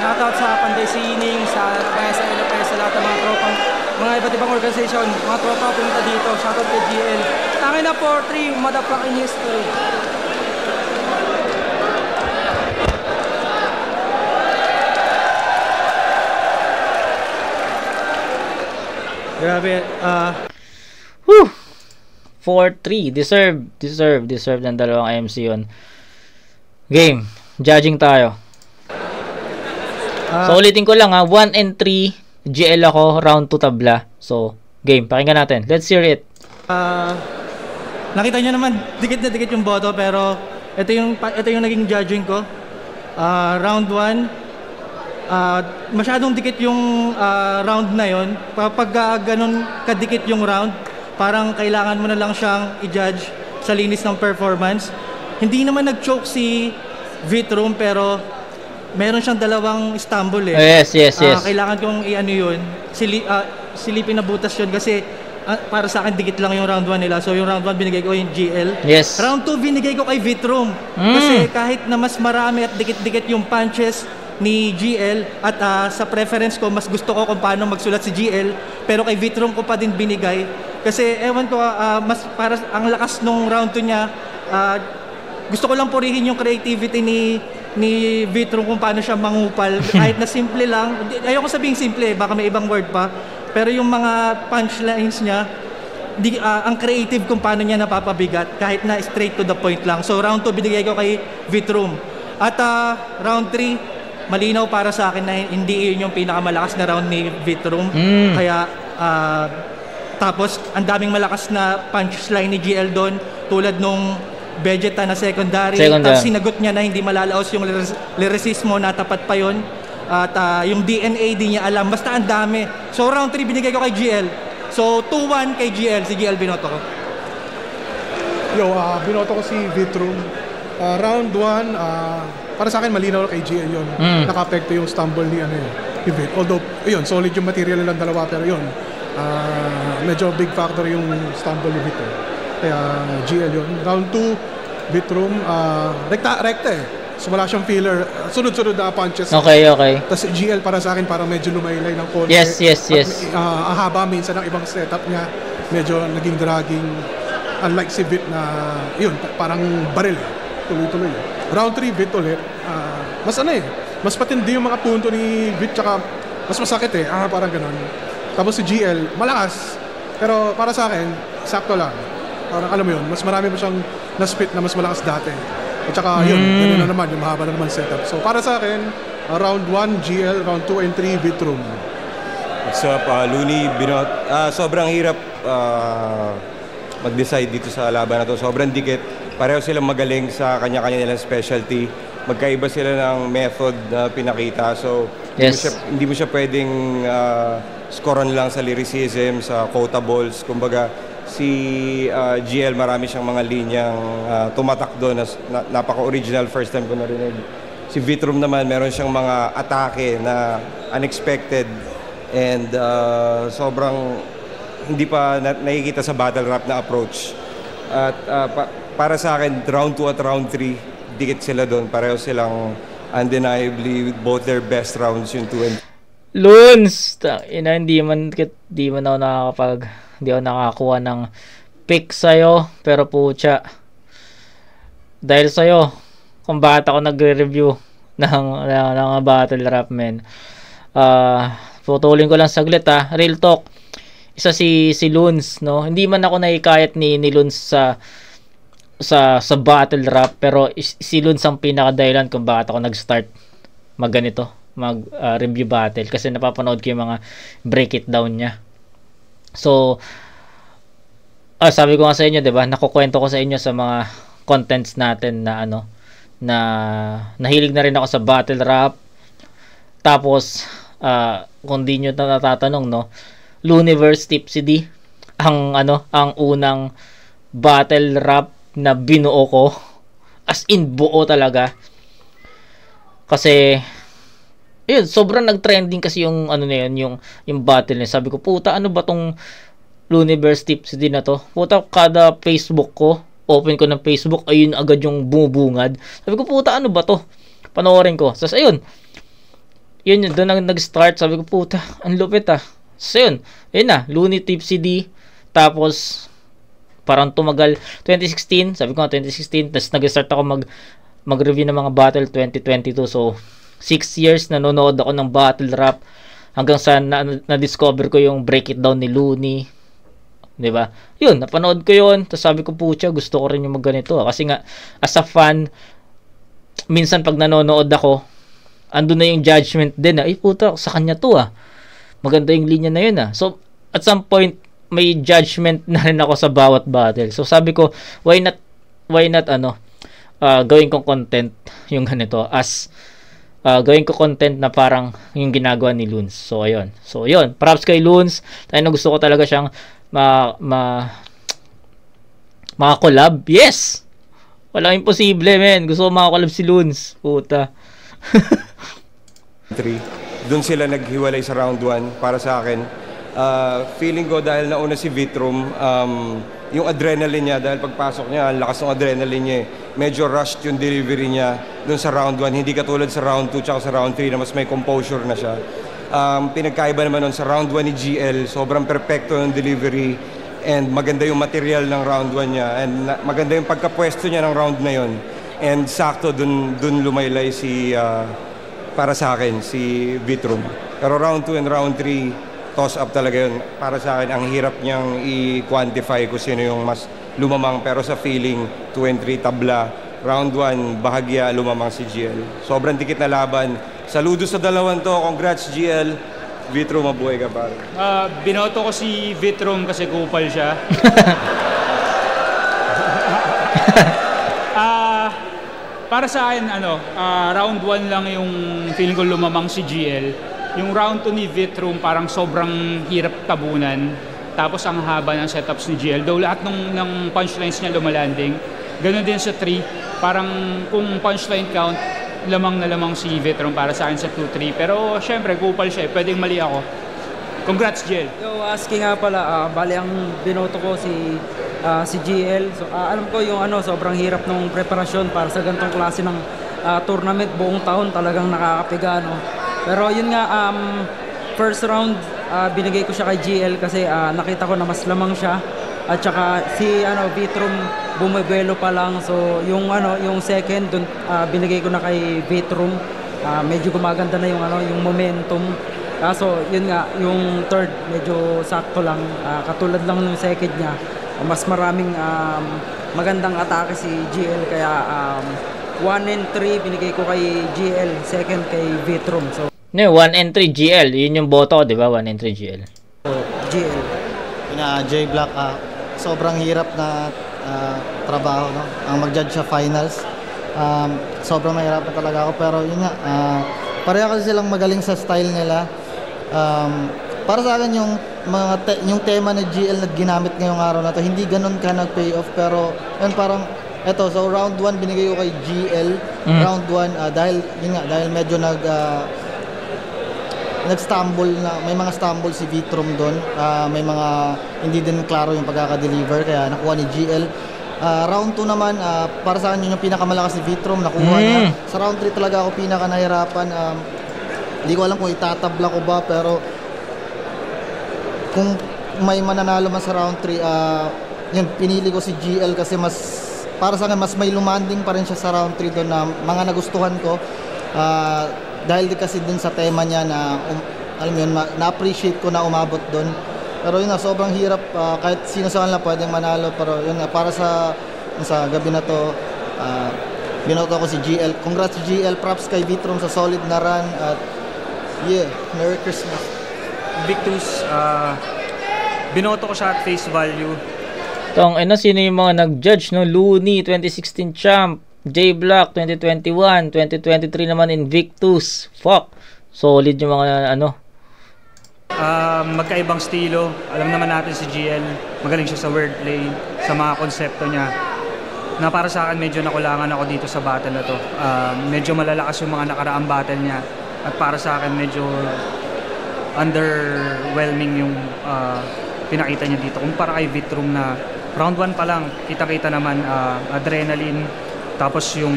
[SPEAKER 2] Shoutout sa Panday Sining, sa Nagaya sa LFS, sa lahat ng mga tropang, mga iba't ibang organization, mga tropa pumunta dito. Shoutout kay GL. Tangin na 4-3, motherfucking history. Grabe.
[SPEAKER 1] 4-3. Deserve ng dalawang MC yun. Game. Judging tayo. So, ulitin ko lang 1 and 3. GL ako. Round 2 tabla. So, game. Pakinggan natin. Let's hear it.
[SPEAKER 2] Nakita nyo naman, dikit na dikit yung boto, pero ito yung naging judging ko. Round 1. Masyadong dikit yung round na yon. Kapag ganun kadikit yung round, parang kailangan mo na lang siyang i-judge sa linis ng performance. Hindi naman nag-choke si Vitrum, pero meron siyang dalawang stumble
[SPEAKER 1] Yes.
[SPEAKER 2] Kailangan kong i-ano yun. Silipin na butas yun kasi para sa akin dikit lang yung round 1 nila. So yung round 1 binigay ko yung GL.
[SPEAKER 1] Yes.
[SPEAKER 2] Round 2 binigay ko kay Vitrum. Kasi kahit na mas marami at dikit-dikit yung punches ni GL at sa preference ko mas gusto ko kung paano magsulat si GL, pero kay Vitrum ko pa din binigay kasi ewan ko mas para ang lakas nung round 2 niya. Gusto ko lang purihin yung creativity ni Vitrum kung paano siya mangupal kahit na simple lang. Ayoko sabihing simple, baka may ibang word pa, pero yung mga punchlines niya, ang creative kung paano niya napapabigat kahit na straight to the point lang. So round 2 binigay ko kay Vitrum. At round 3 malinaw para sa akin na hindi yun yung pinakamalakas na round ni Vitrum. Kaya tapos ang daming malakas na punchline ni GL doon, tulad nung Vegeta na secondary. Tapos sinagot niya na hindi malalaos yung lyricismo, na tapat pa yon. At yung DNA di niya alam. Basta ang dami. So round 3 binigay ko kay GL. So 2-1 kay GL. Si GL binoto ko.
[SPEAKER 4] Binoto ko si Vitrum. Round 1, para sa akin malinaw kay GL yun. Naka-apekto yung stumble ni Vit. Although, yun, solid yung material nilang dalawa, pero yun, medyo big factor yung stumble ni Vit. Kaya GL yun. Round 2, Vitrum, rekta So wala siyang filler. Sunod-sunod na punches.
[SPEAKER 1] Okay.
[SPEAKER 4] Tapos GL para sa akin parang medyo lumaylay ng konti.
[SPEAKER 1] Yes.
[SPEAKER 4] Ang haba minsan ng ibang setup niya. Medyo naging dragging. Unlike si Vit na, yun, parang baril. Tuloy-tuloy. Round 3, Vit ulit. Mas patindi yung mga punto ni Vit, tsaka mas masakit parang ganun. Tapos si GL, malakas. Pero para sa akin, sakto lang. Parang alam mo yun, mas marami mo siyang na-spit na mas malakas dati. At saka yun, gano'n na naman, yung mahaba na naman setup. So para sa akin, round 1, GL, round 2 and 3, Vitrum.
[SPEAKER 5] What's up, Looney, Binot? Sobrang hirap mag-decide dito sa laban na to. Sobrang dikit. Pareho silang magaling sa kanya-kanya nilang specialty. Magkaiba sila ng method na pinakita. So, hindi mo siya pwedeng scorean lang sa lyricism, sa quotables. Kumbaga, si GL marami siyang mga linyang tumatak doon. Napaka-original, first time ko narinig. Si Vitrum naman, meron siyang mga atake na unexpected and sobrang hindi pa nakikita sa battle rap na approach. At para sa akin, round 2 at round 3, dikit sila doon. Pareho silang undeniably with both their best rounds yung 2 and 3.
[SPEAKER 1] Loons! Hindi man ako Hindi ako nakakuha ng pick sa'yo. Pero pucha, dahil sa'yo, kung bakit ako nagre-review ng battle rap, men. Putulin ko lang saglit real talk. Isa si Loons, no? Hindi man ako naikayat ni Loons sa battle rap, pero si Loons ang pinakadahilan kung bakit ako nag-start review battle, kasi napapanood ko yung mga break it down niya. So sabi ko nga sa inyo, 'di ba? Nakukwento ko sa inyo sa mga contents natin na na nahilig na rin ako sa battle rap. Tapos kung di nyo natatanong, no, Looniverse Tipsy D ang unang battle rap na binuo ko, as in buo talaga. Kasi yun, sobrang nag-trending kasi yung na yun, yung battle niya. Sabi ko, puta, ano ba tong Looniverse Tipsy D na to? Puta, kada Facebook ko, open ko ng Facebook, ayun agad yung bumubungad. Sabi ko, puta, ano ba to? Panoorin ko. So ayun, doon nag-start. Sabi ko, puta, ang lupit So yun na, Looney Tipsy D. Tapos parang tumagal 2016, sabi ko 2016, tapos nag-start ako mag-review ng mga battle 2022. So 6 years nanonood ako ng battle rap hanggang sa na-discover ko yung break it down ni Looney, 'di ba? Yun, napanood ko yun, tapos sabi ko, pucha, gusto ko rin yung magganito kasi nga as a fan, minsan pag nanonood ako, andun na yung judgment din ay puta, sa kanya to maganda yung linya na yun So at some point may judgment na rin ako sa bawat battle. So sabi ko, why not gawin kong content yung ganito, as gawin ko content na parang yung ginagawa ni Loons. So ayun. So yun, props kay Loons. Tayo na gusto ko talaga siyang collab. Yes! Walang imposible, men. Gusto ko collab si Loons. Puta.
[SPEAKER 5] Doon sila naghiwalay sa round 1 para sa akin. Feeling ko dahil nauna si Vitrum, yung adrenaline niya, dahil pagpasok niya, ang lakas ng adrenaline niya, medyo rushed yung delivery niya doon sa round 1, hindi katulad sa round 2 tsaka sa round 3 na mas may composure na siya. Pinagkaiba naman nun sa round 1 ni GL, sobrang perfecto yung delivery and maganda yung material ng round 1 niya and maganda yung pagkapwesto niya ng round na yun, and sakto dun lumaylay para sa akin si Vitrum. Pero round 2 and round 3, toss up talaga yun. Para sa akin, ang hirap niyang i-quantify kung sino yung mas lumamang. Pero sa feeling, 2 and 3 tabla. Round 1, bahagya lumamang si GL. Sobrang dikit na laban. Saludo sa dalawang to. Congrats, GL. Vitrum, mabuhay ka pa.
[SPEAKER 6] Binoto ko si Vitrum kasi kupal siya. Para sa akin, round 1 lang yung feeling ko lumamang si GL. Yung round 2 ni Vitrum parang sobrang hirap tabunan. Tapos ang haba ng setups ni GL. Though lahat ng punchlines niya lumalanding. Ganon din sa 3. Parang kung punchline count, lamang na lamang si Vitrum para sa akin sa 2-3. Pero syempre, kupal siya. Pwedeng mali ako. Congrats, GL.
[SPEAKER 7] Yo, ASCII nga pala. Bali ang binoto ko si GL. So, alam ko yung sobrang hirap ng preparasyon para sa ganitong klase ng tournament. Buong taon talagang nakakapiga. Pero yun nga, first round, binigay ko siya kay GL kasi nakita ko na mas lamang siya. At saka si Vitrum bumibelo pa lang. So yung second dun, binigay ko na kay Vitrum. Medyo gumaganda na yung momentum. Kaso yun nga, yung third medyo sakto lang. Katulad lang ng second niya. Mas maraming magandang atake si GL, kaya 1 and 3 binigay ko kay GL, second kay Vitrum. So
[SPEAKER 1] 1 and 3 GL, yun yung boto ko, di ba? 1 and 3 GL.
[SPEAKER 7] GL.
[SPEAKER 8] J Black, sobrang hirap na trabaho, no? Ang mag-judge sa finals. Sobrang mahirapan talaga ako, pero yun nga, pareha kasi silang magaling sa style nila. Para sa akin yung tema ni GL na ginamit ngayong araw na to, hindi ganun ka nag-pay off, pero yun parang eto, so round 1 binigay ko kay GL. Round 1 dahil medyo nag-stumble na, may mga stumble si Vitrum doon. May mga hindi din klaro yung pagkaka-deliver, kaya nakuha ni GL. Round 2 naman, para sa akin yun yung pinakamalakas si Vitrum, nakuha niya. Sa round 3 talaga ako pinaka-nahirapan. Hindi ko alam kung itatabla ko ba, pero kung may mananalo man sa round 3, yun, pinili ko si GL kasi para sa akin, mas may lumanding pa rin siya sa round 3 doon na mga nagustuhan ko. Dahil di kasi dun sa tema niya na, alam mo yun, na-appreciate ko na umabot doon. Pero yun na, sobrang hirap, kahit sino sa kanila pwedeng manalo, pero yun na, para sa gabi na to, binoto ko si GL. Congrats GL, props kay Vitrum sa solid na run, at yeah, Merry Christmas.
[SPEAKER 9] Victus, binoto ko siya at face value.
[SPEAKER 1] Sino yung mga nag-judge, no? Looney, 2016 champ, J Block, 2021, 2023 naman Invictus. Fuck, solid yung mga
[SPEAKER 9] magkaibang estilo. Alam naman natin si GL, magaling siya sa wordplay, sa mga konsepto niya. Na para sa akin, medyo nakulangan ako dito sa battle na to. Medyo malalakas yung mga nakaraang battle niya. At para sa akin, medyo underwhelming yung pinakita niya dito. Kumpara kay Vitrum na round 1 pa lang, kita-kita naman adrenaline, tapos yung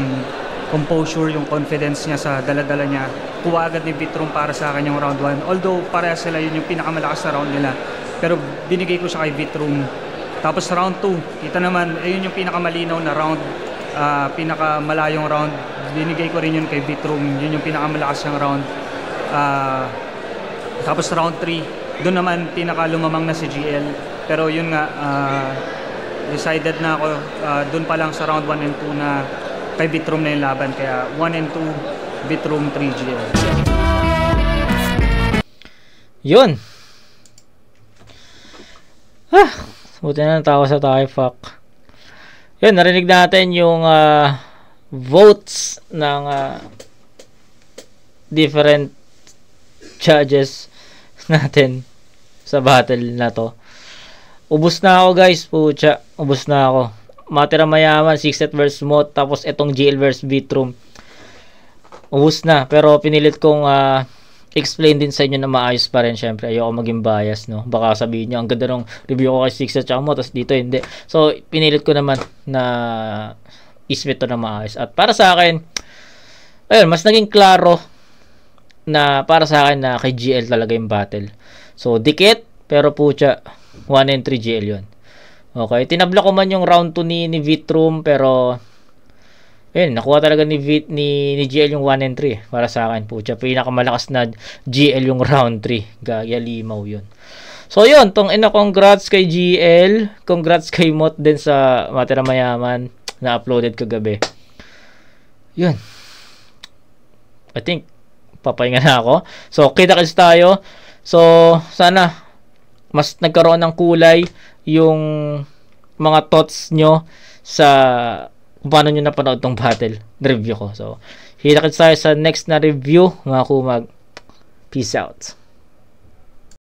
[SPEAKER 9] composure, yung confidence niya sa dala-dala niya. Kuha agad ni Vitrum para sa akin yung round 1. Although pareha sila, yun yung pinakamalakas na round nila. Pero binigay ko siya kay Vitrum. Tapos round 2, kita naman, yun yung pinakamalinaw na round, pinakamalayong round. Binigay ko rin yun kay Vitrum, yun yung pinakamalakas ng round. Tapos round 3, doon naman pinakalumamang na si GL. Pero yun nga, decided na ako doon pa lang sa round 1 and 2 na kay Vitrum na yung laban. Kaya 1 and 2, Vitrum, 3 GL.
[SPEAKER 1] Yun. Buti na natawa sa tayo, fuck. Yun, narinig natin yung votes ng different judges natin sa battle na to. Ubus na ako, guys. Pucha, ubus na ako. Matira mayaman, 6-set versus Mot, tapos etong GL versus Vitrum. Ubus na, pero pinilit kong explain din sa inyo na maayos pa rin. Syempre, ayoko maging bias, no? Baka sabihin nyo, ang ganda ng review ko kay 6-set tsaka Mot, tapos dito hindi. So, pinilit ko naman na ismit to na maayos. At para sa akin, ayun, mas naging klaro na para sa akin na kay GL talaga yung battle. So, dikit, pero pucha, 1 and 3 GL yun. Okay, tinabla ko man yung round 2 ni Vitrum, pero ayun, nakuha talaga ni GL yung 1 and 3 para sa akin. Pucha, pinakamalakas na GL yung round 3. Gaya limaw yun. So yun, congrats kay GL, congrats kay Mot din sa Matira Mayaman na uploaded kagabi. Yun, I think papahinga na ako. So kita-kits tayo. So sana mas nagkaroon ng kulay yung mga thoughts nyo sa kung paano nyo napanood tong battle review ko. So kita-kits tayo sa next na review, mga kumag. Peace out.